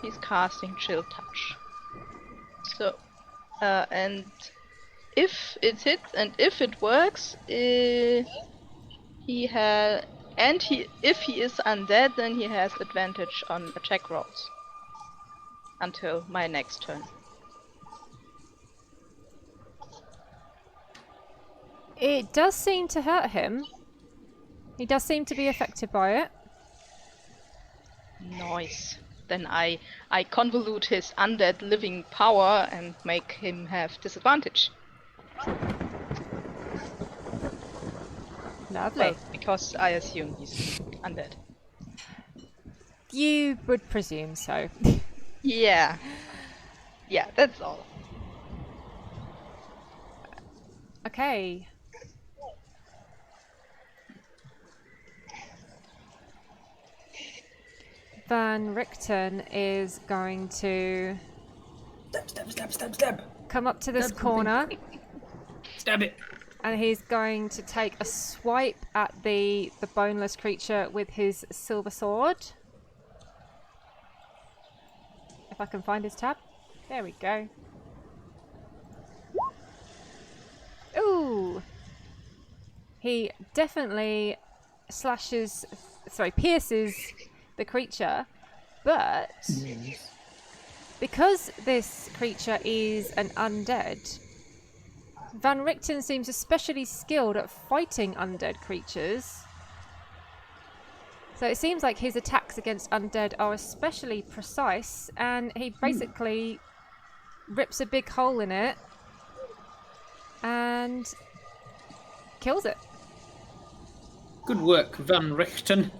[SPEAKER 4] he's casting Chill Touch, so and if it hits and if it works, if he is undead, then he has advantage on attack rolls until my next turn.
[SPEAKER 1] It does seem to hurt him. He does seem to be affected by it.
[SPEAKER 4] Nice. Then I convolute his undead living power and make him have disadvantage.
[SPEAKER 1] Lovely.
[SPEAKER 4] Well, because I assume he's undead.
[SPEAKER 1] You would presume so.
[SPEAKER 4] Yeah. Yeah, that's all.
[SPEAKER 1] Okay. Van Richten is going to
[SPEAKER 3] Stab.
[SPEAKER 1] come up to this
[SPEAKER 3] Stab something.
[SPEAKER 1] corner,
[SPEAKER 3] Stab it.
[SPEAKER 1] and he's going to take a swipe at the boneless creature with his silver sword. If I can find his tab. There we go. Ooh! He definitely pierces the creature, but because this creature is an undead, Van Richten seems especially skilled at fighting undead creatures. So it seems like his attacks against undead are especially precise, and he basically rips a big hole in it and kills it.
[SPEAKER 3] Good work, Van Richten.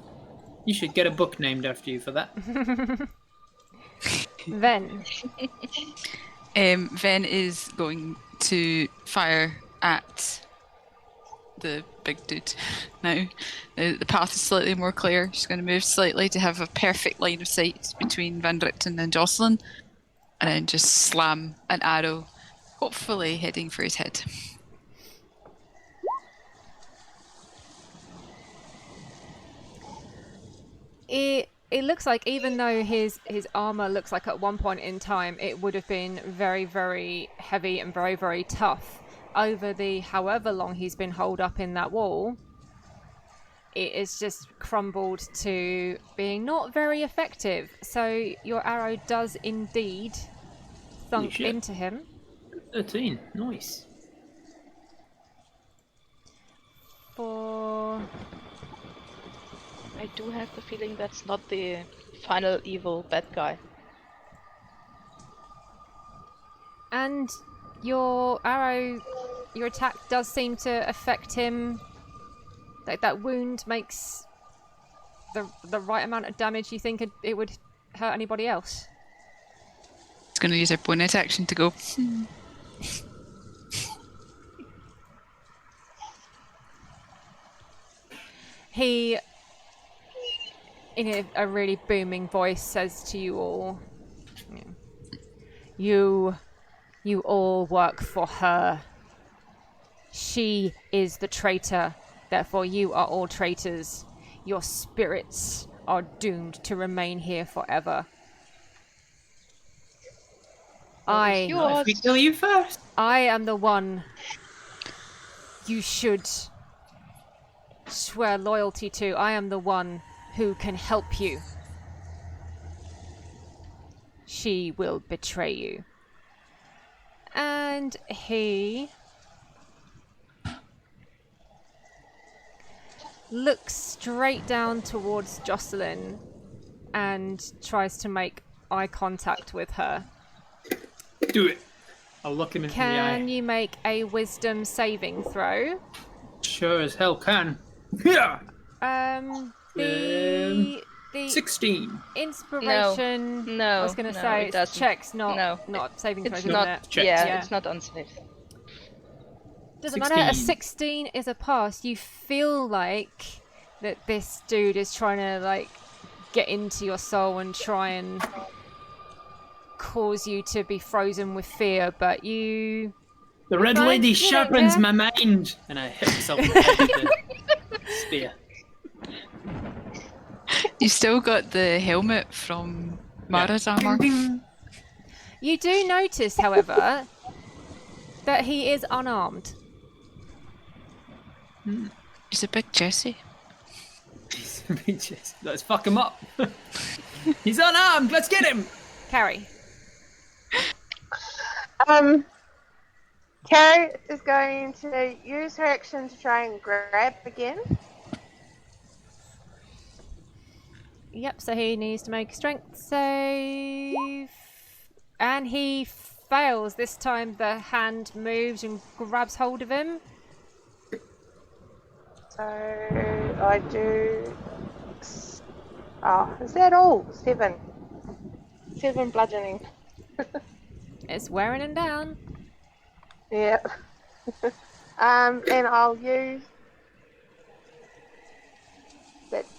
[SPEAKER 3] You should get a book named after you for that.
[SPEAKER 1] Then
[SPEAKER 5] Ven is going to fire at the big dude now. The path is slightly more clear. She's going to move slightly to have a perfect line of sight between Van Richten and Jocelyn, and then just slam an arrow, hopefully heading for his head.
[SPEAKER 1] it looks like, even though his armor looks like at one point in time it would have been very, very heavy and very, very tough, over the however long he's been holed up in that wall, it is just crumbled to being not very effective. So your arrow does indeed thunk into him.
[SPEAKER 3] 13, nice.
[SPEAKER 1] For...
[SPEAKER 4] I do have the feeling that's not the final evil bad guy.
[SPEAKER 1] And your arrow, your attack does seem to affect him. Like, that wound makes the right amount of damage. You think it would hurt anybody else?
[SPEAKER 5] It's going to use her bonus action to go.
[SPEAKER 1] He, in a really booming voice, says to you all, You all work for her. She is the traitor, therefore you are all traitors. Your spirits are doomed to remain here forever.
[SPEAKER 3] If we kill you first.
[SPEAKER 1] I am the one you should swear loyalty to. I am the one who can help you. She will betray you. And he looks straight down towards Jocelyn and tries to make eye contact with her.
[SPEAKER 3] Do it. I'll look him in the eye.
[SPEAKER 1] Can you make a wisdom saving throw?
[SPEAKER 3] Sure as hell can. Yeah.
[SPEAKER 1] The
[SPEAKER 3] 16.
[SPEAKER 1] inspiration.
[SPEAKER 4] No,
[SPEAKER 1] I was going to
[SPEAKER 4] no,
[SPEAKER 1] say
[SPEAKER 4] it
[SPEAKER 1] it's
[SPEAKER 4] doesn't.
[SPEAKER 1] checks, not
[SPEAKER 4] No,
[SPEAKER 1] saving throws,
[SPEAKER 4] it's
[SPEAKER 1] isn't
[SPEAKER 4] not.
[SPEAKER 1] it?
[SPEAKER 3] Checks.
[SPEAKER 4] Yeah, it's not on saves.
[SPEAKER 1] Doesn't matter. A 16 is a pass. You feel like that this dude is trying to like get into your soul and try and cause you to be frozen with fear, but you.
[SPEAKER 3] The red
[SPEAKER 1] fine,
[SPEAKER 3] lady
[SPEAKER 1] you're
[SPEAKER 3] sharpens
[SPEAKER 1] there.
[SPEAKER 3] my mind, and I hit myself in the head with the spear.
[SPEAKER 5] You still got the helmet from Mara's armor.
[SPEAKER 1] You do notice, however, that he is unarmed.
[SPEAKER 5] He's a big Jesse.
[SPEAKER 3] Let's fuck him up. He's unarmed. Let's get him.
[SPEAKER 1] Carrie.
[SPEAKER 2] Carrie is going to use her action to try and grab again.
[SPEAKER 1] Yep, so he needs to make a strength save. And he fails. This time the hand moves and grabs hold of him.
[SPEAKER 2] So I do. Oh, is that all? 7. 7 bludgeoning.
[SPEAKER 1] It's wearing him down.
[SPEAKER 2] Yeah. And I'll use. That's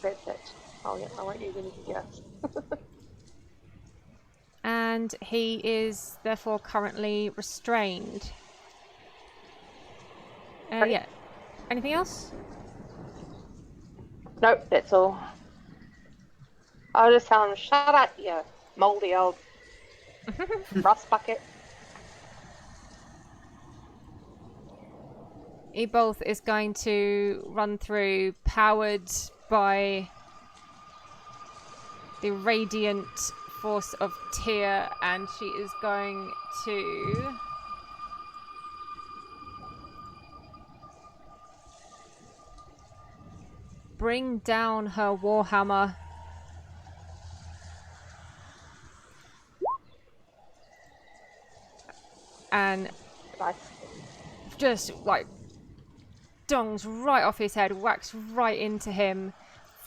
[SPEAKER 2] it. Oh yeah, I won't use anything else.
[SPEAKER 1] And he is therefore currently restrained. Yeah. Anything else?
[SPEAKER 2] Nope, that's all. I'll just tell him, shut up, you mouldy old rust bucket.
[SPEAKER 1] Ebolth is going to run through, powered by the radiant force of Tyr, and she is going to bring down her warhammer and
[SPEAKER 2] Nice.
[SPEAKER 1] just like dongs right off his head, whacks right into him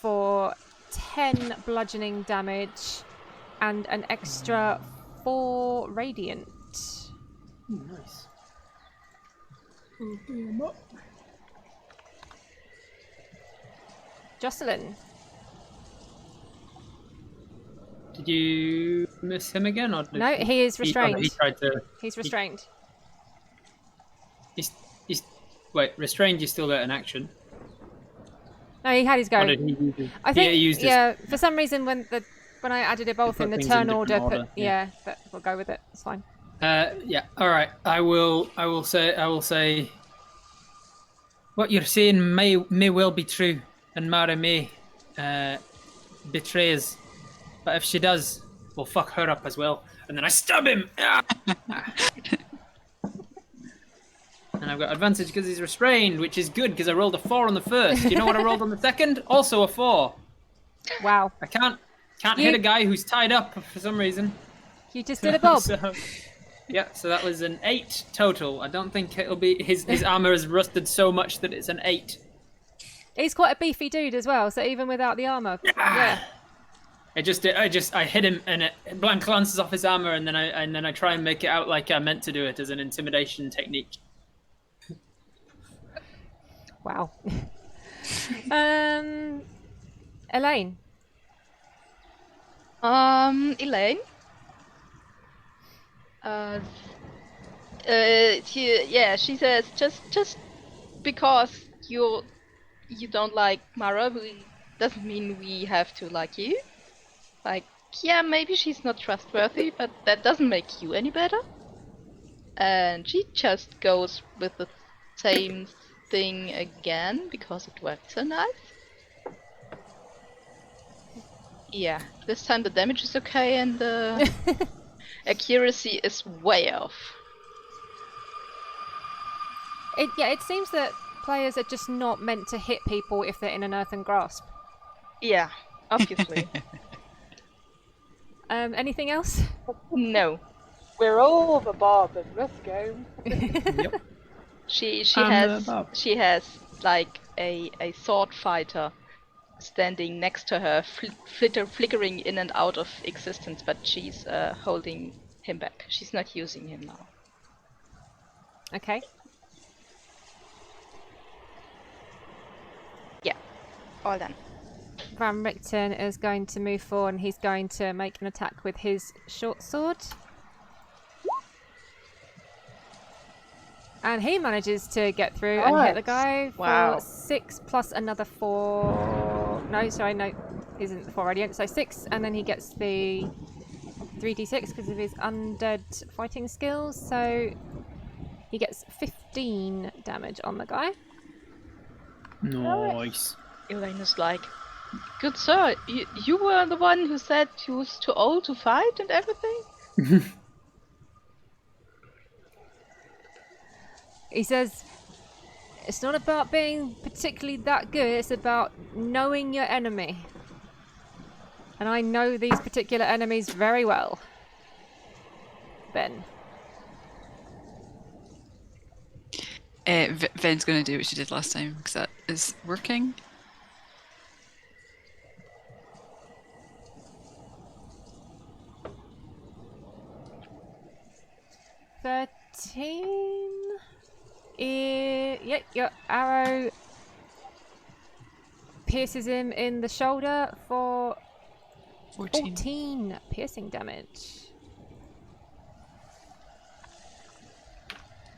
[SPEAKER 1] for 10 bludgeoning damage and an extra 4 radiant.
[SPEAKER 3] Nice.
[SPEAKER 1] Jocelyn.
[SPEAKER 3] Did you miss him again, or did
[SPEAKER 1] No, he is restrained.
[SPEAKER 3] He tried to.
[SPEAKER 1] He's restrained.
[SPEAKER 3] He's wait, restrained. You still get an action.
[SPEAKER 1] No, he had his go.
[SPEAKER 3] Or did he use his,
[SPEAKER 1] I think,
[SPEAKER 3] he used his,
[SPEAKER 1] yeah, for some reason when I added it both
[SPEAKER 3] put
[SPEAKER 1] in the
[SPEAKER 3] things
[SPEAKER 1] turn
[SPEAKER 3] in
[SPEAKER 1] order,
[SPEAKER 3] different order, yeah.
[SPEAKER 1] but we'll go with it. It's fine.
[SPEAKER 3] Yeah. All right. I will say. What you're saying may well be true, and Mara may betray us. But if she does, we'll fuck her up as well. And then I stab him. And I've got advantage because he's restrained, which is good because I rolled a 4 on the first. Do you know what I rolled on the second? Also a 4.
[SPEAKER 1] Wow.
[SPEAKER 3] I can't hit a guy who's tied up for some reason.
[SPEAKER 1] You just did a bob.
[SPEAKER 3] So, yeah, so that was an 8 total. I don't think it'll be his armor is rusted so much that it's an 8.
[SPEAKER 1] He's quite a beefy dude as well, so even without the armor. Yeah.
[SPEAKER 3] I hit him and it blank glances off his armor and then I try and make it out like I meant to do it as an intimidation technique.
[SPEAKER 1] Wow. Elaine.
[SPEAKER 4] Elaine. She says just because you don't like Mara, doesn't mean we have to like you. Like, yeah, maybe she's not trustworthy, but that doesn't make you any better. And she just goes with the same thing again because it worked so nice. Yeah, this time the damage is okay and the accuracy is way off.
[SPEAKER 1] It seems that players are just not meant to hit people if they're in an earthen grasp.
[SPEAKER 4] Yeah, obviously.
[SPEAKER 1] Anything else?
[SPEAKER 4] No.
[SPEAKER 2] We're all the Bob in this game.
[SPEAKER 3] Yep.
[SPEAKER 4] She
[SPEAKER 3] I'm the Bob.
[SPEAKER 4] has like a sword fighter standing next to her, flickering in and out of existence, but she's holding him back. She's not using him now.
[SPEAKER 1] Okay.
[SPEAKER 4] Yeah, all done.
[SPEAKER 1] Van Richten is going to move forward and he's going to make an attack with his short sword. And he manages to get through and hit the guy for
[SPEAKER 4] Wow.
[SPEAKER 1] 6 plus another 4. No, sorry, no, isn't the 4 radiant. So 6, and then he gets the 3d6 because of his undead fighting skills. So he gets 15 damage on the guy.
[SPEAKER 3] Nice.
[SPEAKER 4] Elena's like, good sir, you were the one who said he was too old to fight and everything?
[SPEAKER 1] He says, it's not about being particularly that good, it's about knowing your enemy. And I know these particular enemies very well. Ben.
[SPEAKER 5] Ven's going to do what she did last time, because that is working.
[SPEAKER 1] Yeah, your arrow pierces him in the shoulder for 14 piercing damage.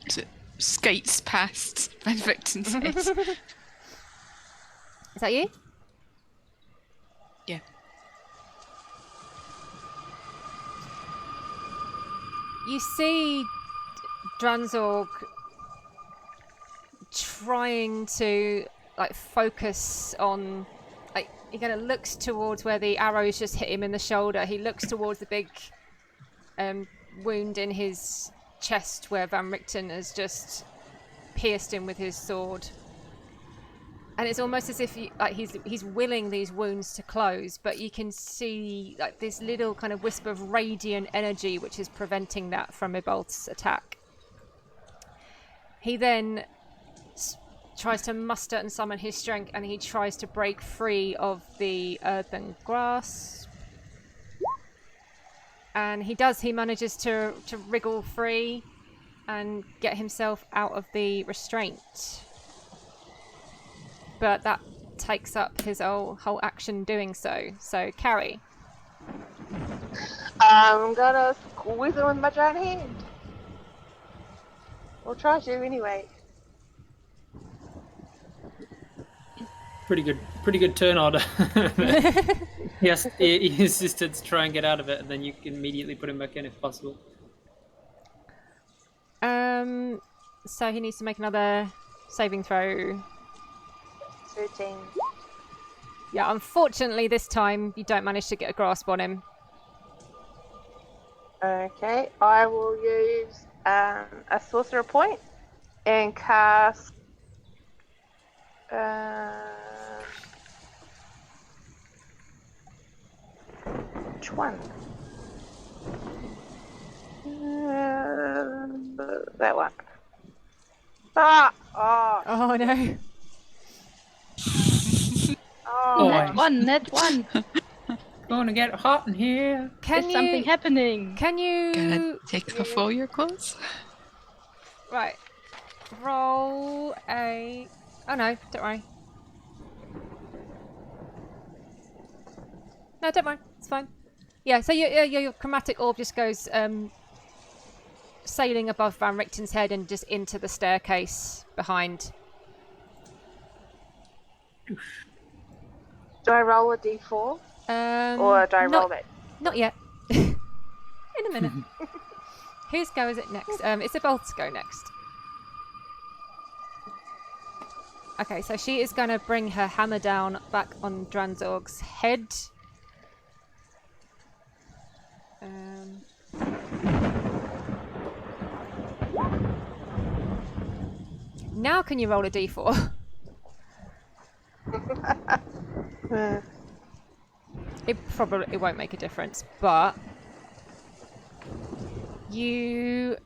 [SPEAKER 5] So it skates past Van Richten's head.
[SPEAKER 1] Is that you?
[SPEAKER 5] Yeah.
[SPEAKER 1] You see Dranzorg trying to like focus on, like, he kind of looks towards where the arrows just hit him in the shoulder. He looks towards the big wound in his chest where Van Richten has just pierced him with his sword. And it's almost as if he's willing these wounds to close, but you can see like this little kind of wisp of radiant energy which is preventing that from Ibolth's attack. He then tries to muster and summon his strength, and he tries to break free of the earthen grasp. And he does. He manages to wriggle free and get himself out of the restraint. But that takes up his whole action doing so. So, Carrie.
[SPEAKER 2] I'm gonna squeeze it with my giant hand. Or try to, anyway.
[SPEAKER 3] Pretty good turn order. Yes, he insisted to try and get out of it, and then you can immediately put him back in if possible.
[SPEAKER 1] So he needs to make another saving throw.
[SPEAKER 2] 13.
[SPEAKER 1] Yeah, unfortunately this time you don't manage to get a grasp on him.
[SPEAKER 2] Okay, I will use a sorcerer point and cast which one? That one. Ah! Oh!
[SPEAKER 1] Oh no.
[SPEAKER 2] Oh!
[SPEAKER 4] Net one.
[SPEAKER 3] Gonna get hot in here.
[SPEAKER 4] Is something happening?
[SPEAKER 1] Can you...
[SPEAKER 5] Gonna take off all your clothes?
[SPEAKER 1] Right. Roll a... Oh no, don't worry. No, don't worry. It's fine. Yeah, so your chromatic orb just goes sailing above Van Richten's head and just into the staircase behind.
[SPEAKER 2] Do I roll a d4? Or do I roll it?
[SPEAKER 1] Not yet. In a minute. Whose go is it next? It's Ibolth's go next. Okay, so she is going to bring her hammer down back on Dranzorg's head. Now can you roll a d4? It won't make a difference, but You,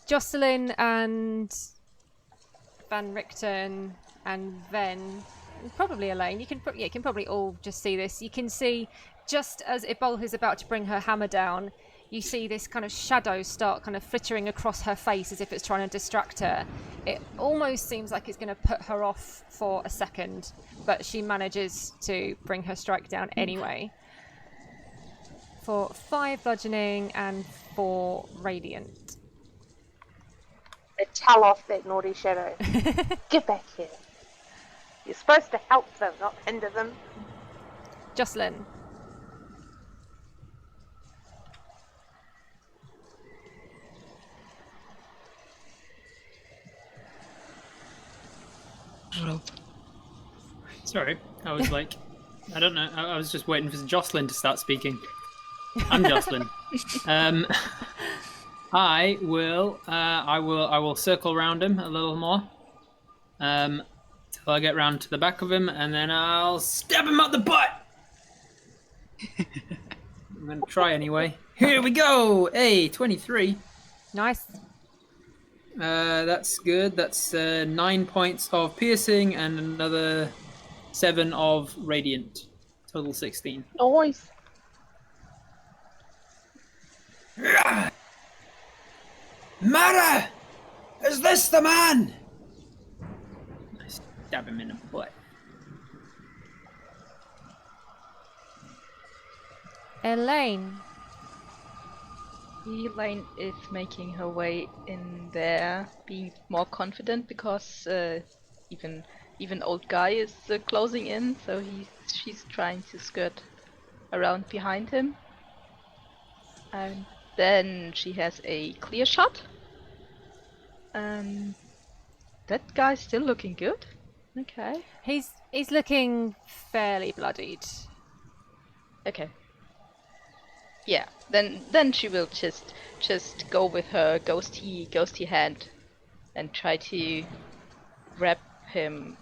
[SPEAKER 1] Jocelyn and Van Richten and Ven, probably Elaine. You can probably all just see this. You can see just as Ibol is about to bring her hammer down, you see this kind of shadow start kind of flittering across her face as if it's trying to distract her. It almost seems like it's going to put her off for a second, but she manages to bring her strike down anyway. For 5 bludgeoning and 4 radiant.
[SPEAKER 2] They tell off that naughty shadow. Get back here. You're supposed to help them, not hinder them.
[SPEAKER 1] Jocelyn.
[SPEAKER 5] Rob.
[SPEAKER 3] Sorry, I was like, I don't know. I was just waiting for Jocelyn to start speaking. I'm Jocelyn. I will circle around him a little more, till I get round to the back of him, and then I'll stab him up the butt. I'm gonna try anyway. Here we go. Hey, 23.
[SPEAKER 1] Nice.
[SPEAKER 3] That's good. That's 9 points of piercing and another 7 of radiant. Total 16.
[SPEAKER 2] Noise.
[SPEAKER 3] Mara! Is this the man? I stab him in the butt.
[SPEAKER 1] Elaine.
[SPEAKER 4] Elaine is making her way in there, being more confident because even old guy is closing in, so she's trying to skirt around behind him. And then she has a clear shot. That guy's still looking good. Okay.
[SPEAKER 1] He's looking fairly bloodied.
[SPEAKER 4] Okay. Yeah. Then she will just go with her ghosty hand and try to grab him.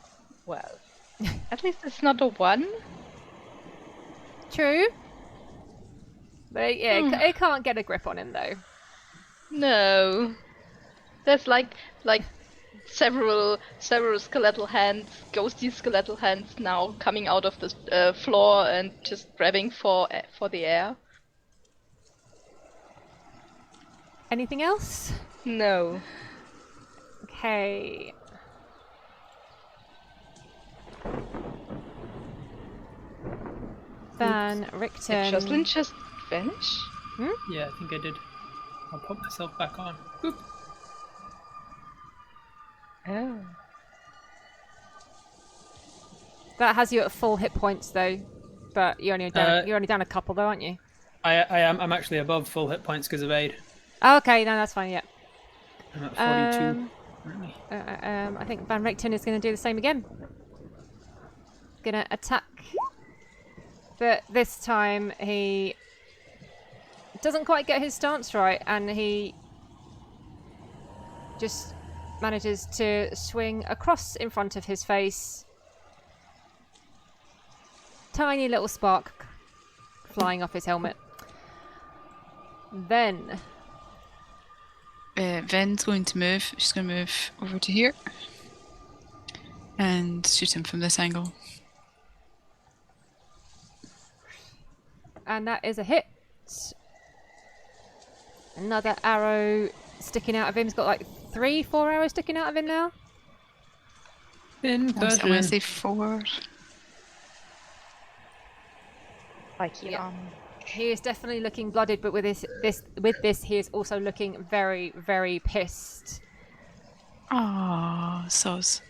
[SPEAKER 4] Well, at least it's not a 1.
[SPEAKER 1] True. But yeah, it can't get a grip on him though.
[SPEAKER 4] No. There's like several skeletal hands, ghosty skeletal hands now coming out of the floor and just grabbing for the air.
[SPEAKER 1] Anything else?
[SPEAKER 4] No.
[SPEAKER 1] Okay. Van Richten.
[SPEAKER 4] Did Jocelyn just vanish?
[SPEAKER 3] Yeah, I think I did. I'll put myself back on. Boop.
[SPEAKER 4] Oh.
[SPEAKER 1] That has you at full hit points though, but you're only down a couple though, aren't you?
[SPEAKER 3] I'm actually above full hit points because of aid.
[SPEAKER 1] Oh, okay, no, that's fine. Yeah.
[SPEAKER 3] I'm at 42. Currently.
[SPEAKER 1] I think Van Richten is going to do the same again. Going to attack, but this time he doesn't quite get his stance right, and he just manages to swing across in front of his face. Tiny little spark flying off his helmet. Then
[SPEAKER 5] Ven's going to move. She's going to move over to here and shoot him from this angle.
[SPEAKER 1] And that is a hit. Another arrow sticking out of him. He's got like 3-4 arrows sticking out of him now.
[SPEAKER 5] I'm going to say 4.
[SPEAKER 1] He is definitely looking blooded, but with this, he is also looking very, very pissed.
[SPEAKER 5] Ah, soz.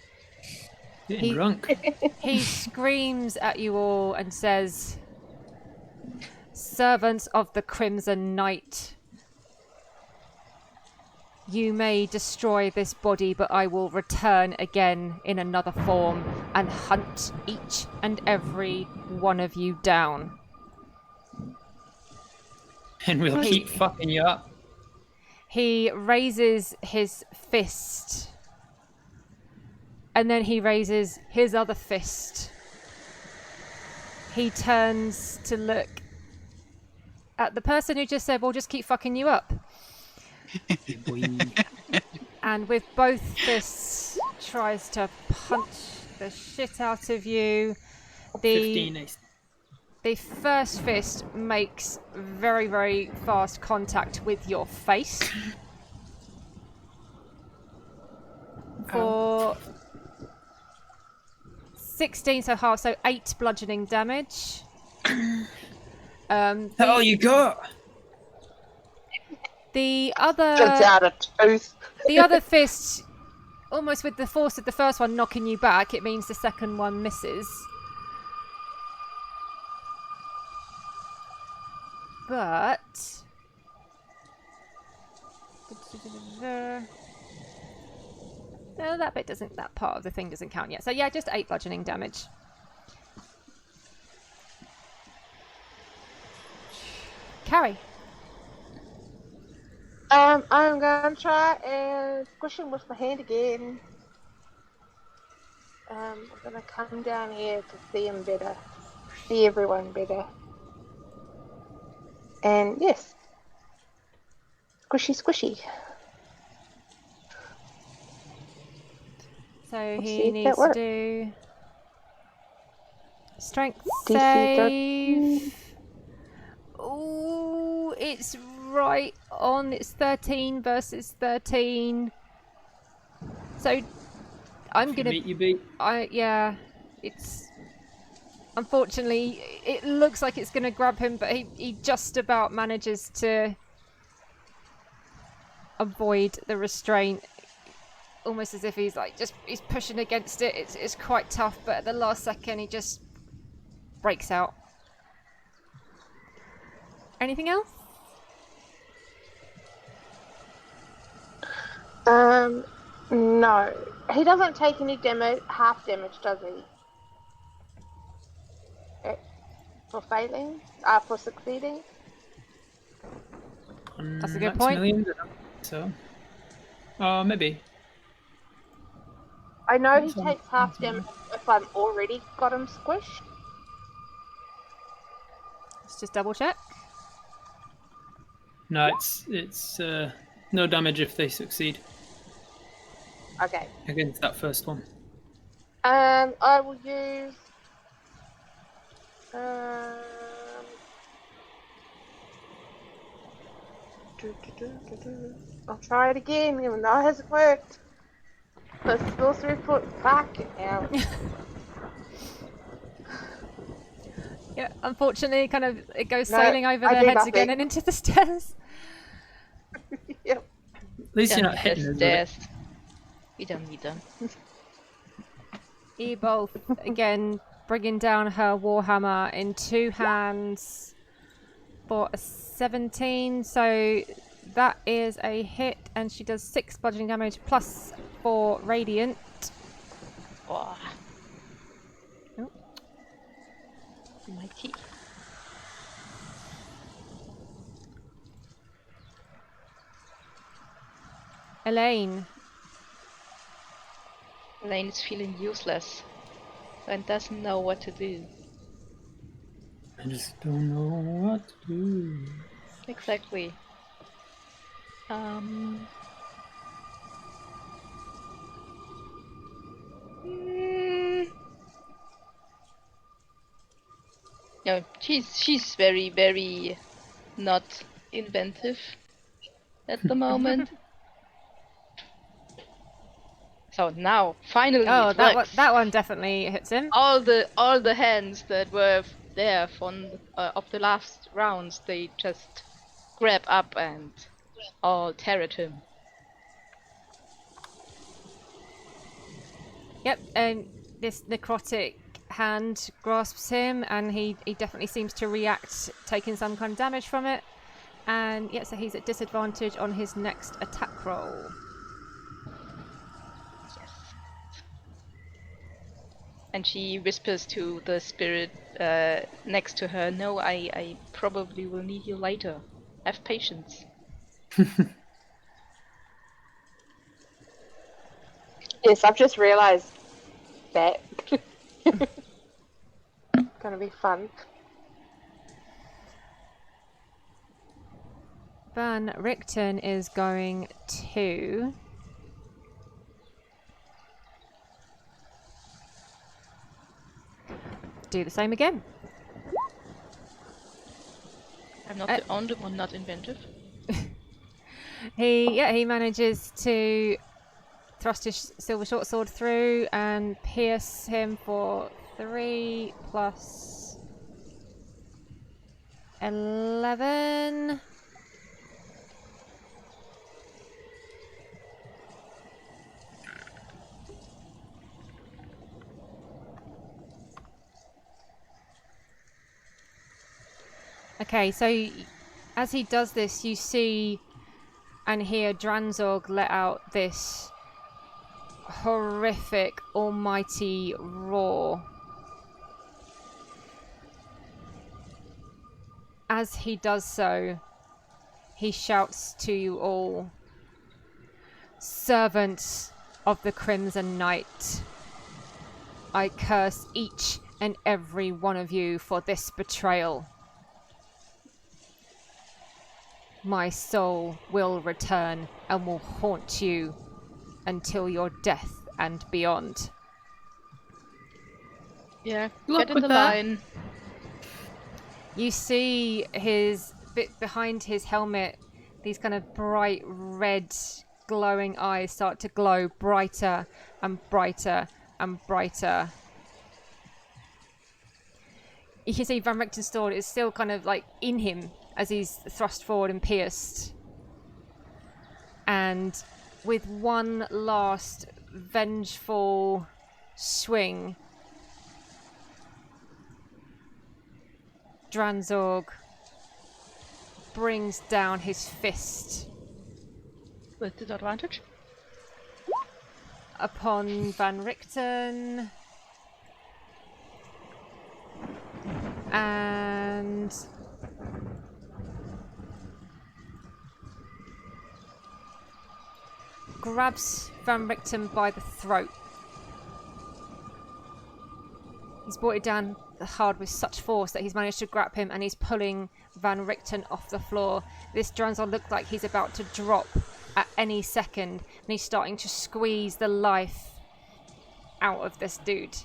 [SPEAKER 3] Getting drunk.
[SPEAKER 1] He screams at you all and says, "Servants of the Crimson Knight, you may destroy this body, but I will return again in another form and hunt each and every one of you down.
[SPEAKER 3] And we'll keep fucking you up."
[SPEAKER 1] He raises his fist. And then he raises his other fist. He turns to look at the person who just said, "We'll just keep fucking you up." And with both fists, tries to punch the shit out of you.
[SPEAKER 3] 15 AC.
[SPEAKER 1] The first fist makes very, very fast contact with your face. For 16, so half, so 8 bludgeoning damage.
[SPEAKER 3] That's all you got?
[SPEAKER 1] The
[SPEAKER 2] Turns
[SPEAKER 1] other
[SPEAKER 2] out a tooth.
[SPEAKER 1] the other fist, almost with the force of the first one knocking you back, it means the second one misses. But no, that bit doesn't. That part of the thing doesn't count yet. So yeah, just 8 bludgeoning damage. Carrie.
[SPEAKER 2] I'm gonna try and squish him with my hand again. I'm gonna come down here to see him better, see everyone better. And yes, squishy, squishy.
[SPEAKER 1] So
[SPEAKER 2] Let's see
[SPEAKER 1] he
[SPEAKER 2] if
[SPEAKER 1] needs
[SPEAKER 2] that
[SPEAKER 1] to
[SPEAKER 2] works.
[SPEAKER 1] do strength
[SPEAKER 2] DC
[SPEAKER 1] save. Ooh, it's right on. It's 13 versus 13. So I'm gonna.
[SPEAKER 3] Meet you beat.
[SPEAKER 1] Yeah, it's. Unfortunately, it looks like it's gonna grab him, but he just about manages to avoid the restraint. Almost as if he's like he's pushing against it. It's quite tough, but at the last second he just breaks out. Anything else?
[SPEAKER 2] No. He doesn't take any damage, half damage, does he? For failing? For succeeding?
[SPEAKER 1] That's a good
[SPEAKER 3] Max
[SPEAKER 1] point.
[SPEAKER 3] Millions, so, maybe.
[SPEAKER 2] I know he takes half damage if I've already got him squished.
[SPEAKER 1] Let's just double check.
[SPEAKER 3] No, it's no damage if they succeed
[SPEAKER 2] Okay.
[SPEAKER 3] against that first one.
[SPEAKER 2] I will use. I'll try it again, even though it hasn't worked. The sorcery foot back now.
[SPEAKER 1] Yeah, unfortunately, kind of it goes
[SPEAKER 2] No,
[SPEAKER 1] sailing over
[SPEAKER 2] I
[SPEAKER 1] their
[SPEAKER 2] do
[SPEAKER 1] heads
[SPEAKER 2] nothing.
[SPEAKER 1] again and into the stairs.
[SPEAKER 2] Yep.
[SPEAKER 3] At least you're
[SPEAKER 4] Don't
[SPEAKER 3] not
[SPEAKER 4] need
[SPEAKER 3] hitting
[SPEAKER 4] the
[SPEAKER 3] us with it.
[SPEAKER 4] stairs. We don't need them.
[SPEAKER 1] Ebolth again bringing down her warhammer in 2 hands for a 17. So that is a hit, and she does 6 bludgeoning damage plus 4 radiant.
[SPEAKER 4] Oh.
[SPEAKER 1] Oh.
[SPEAKER 4] Mighty.
[SPEAKER 1] Elaine.
[SPEAKER 4] Elaine is feeling useless and doesn't know what to do.
[SPEAKER 3] I just don't know what to do.
[SPEAKER 4] Exactly. No, she's very, very not inventive at the moment. So now, finally,
[SPEAKER 1] Oh,
[SPEAKER 4] it
[SPEAKER 1] that
[SPEAKER 4] works.
[SPEAKER 1] one definitely hits him.
[SPEAKER 4] All the hands that were there from of the last rounds, they just grab up and all tear at him.
[SPEAKER 1] Yep, and this necrotic hand grasps him, and he definitely seems to react, taking some kind of damage from it. And yeah, so he's at disadvantage on his next attack roll.
[SPEAKER 4] Yes. And she whispers to the spirit next to her, "No, I probably will need you later. Have patience."
[SPEAKER 2] Yes, I've just realised that. Gonna be fun.
[SPEAKER 1] Van Richten is going to do the same again.
[SPEAKER 4] I'm not the only one not inventive.
[SPEAKER 1] He manages to thrust his silver short sword through and pierce him for 3 plus 11. Okay, so as he does this, you see and hear Dranzog let out this horrific, almighty roar. As he does so, he shouts to you all, "Servants of the Crimson Knight, I curse each and every one of you for this betrayal. My soul will return and will haunt you until your death and beyond."
[SPEAKER 4] Yeah,
[SPEAKER 5] Luck
[SPEAKER 4] get in
[SPEAKER 5] with
[SPEAKER 4] the
[SPEAKER 5] that.
[SPEAKER 4] line.
[SPEAKER 1] You see his bit behind his helmet, these kind of bright red glowing eyes start to glow brighter and brighter and brighter. You can see Van Richten's sword is still kind of like in him as he's thrust forward and pierced. And with one last vengeful swing, Dranzog brings down his fist
[SPEAKER 4] With disadvantage.
[SPEAKER 1] upon Van Richten and grabs Van Richten by the throat. He's brought it down hard with such force that he's managed to grab him, and he's pulling Van Richten off the floor. This Dranzog looks like he's about to drop at any second, and he's starting to squeeze the life out of this dude.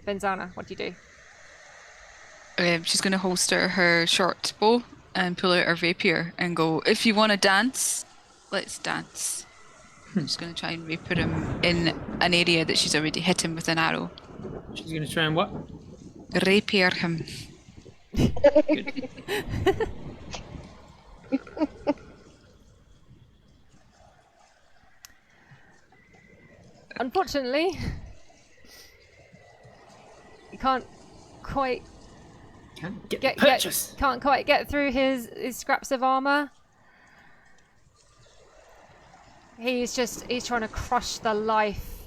[SPEAKER 1] Benzana, what do you do?
[SPEAKER 5] She's going to holster her short bow and pull out her rapier and go, "If you want to dance, let's dance." She's going to try and put him in an area that she's already hit him with an arrow.
[SPEAKER 3] She's going to try and what?
[SPEAKER 5] Rapier him.
[SPEAKER 3] Good.
[SPEAKER 1] Unfortunately, you can't quite
[SPEAKER 3] Can't get
[SPEAKER 1] get
[SPEAKER 3] the purchase.
[SPEAKER 1] can't quite get through his scraps of armor. He's trying to crush the life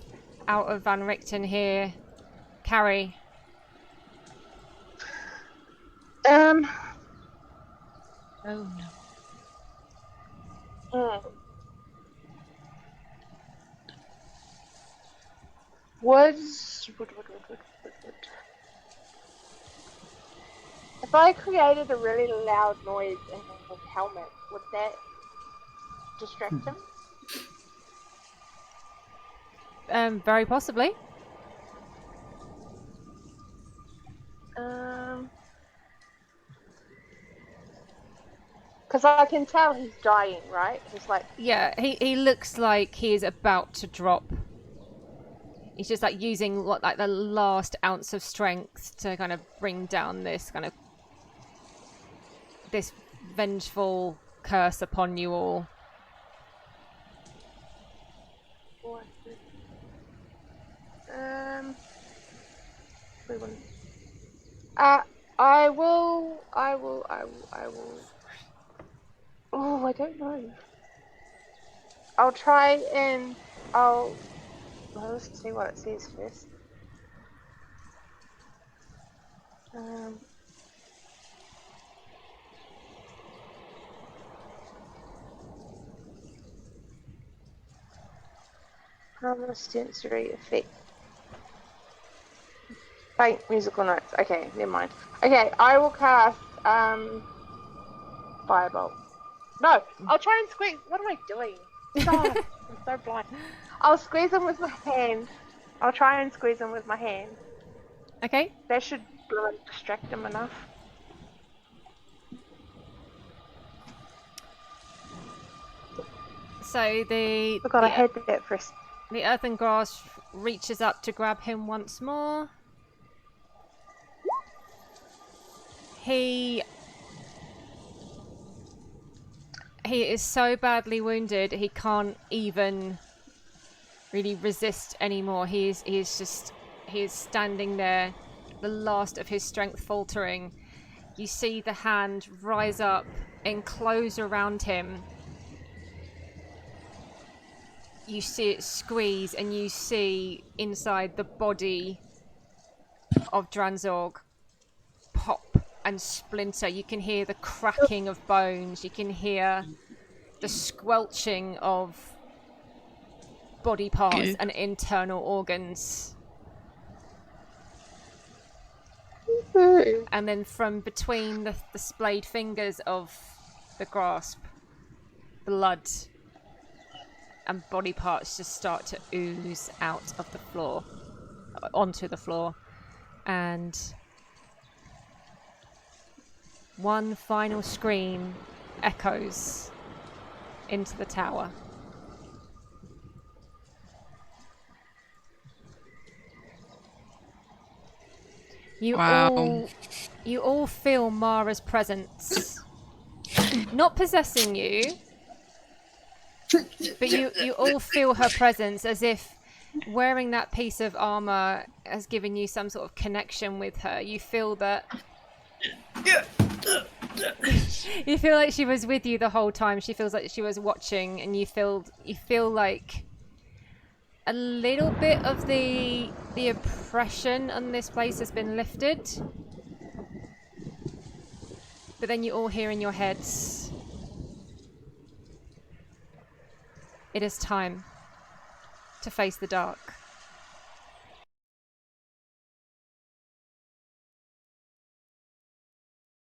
[SPEAKER 1] out of Van Richten here. Carrie.
[SPEAKER 4] Oh no.
[SPEAKER 2] If I created a really loud noise in his helmet, would that distract him?
[SPEAKER 1] Very possibly.
[SPEAKER 2] Because I can tell he's dying, right? He's like,
[SPEAKER 1] Yeah, he looks like he is about to drop. He's just like using like the last ounce of strength to kind of bring down this vengeful curse upon you all.
[SPEAKER 2] I will. Oh, I don't know. I'll try and well, let's see what it says first. Harmless sensory effect. faint musical notes. Okay, never mind. Okay, I will cast Firebolt. No, I'll try and squeeze. What am I doing? Stop. I'm so blind. I'll squeeze them with my hand. I'll try and squeeze them with my hand.
[SPEAKER 1] Okay.
[SPEAKER 2] That should distract them enough.
[SPEAKER 1] So the
[SPEAKER 2] I had that first.
[SPEAKER 1] the earthen grasp reaches up to grab him once more. He is so badly wounded he can't even really resist anymore. He is standing there, the last of his strength faltering. You see the hand rise up, enclose around him. You see it squeeze, and you see inside the body of Dranzorg pop and splinter. You can hear the cracking of bones. You can hear the squelching of body parts and internal organs. And then from between the splayed fingers of the grasp, blood and body parts just start to ooze out of the floor, onto the floor. And one final scream echoes into the tower. You all feel Mara's presence, not possessing you, but you all feel her presence, as if wearing that piece of armor has given you some sort of connection with her. You feel that you feel like she was with you the whole time. She feels like she was watching, and you feel like a little bit of the oppression on this place has been lifted. But then you all hear in your heads, it is time to face the dark.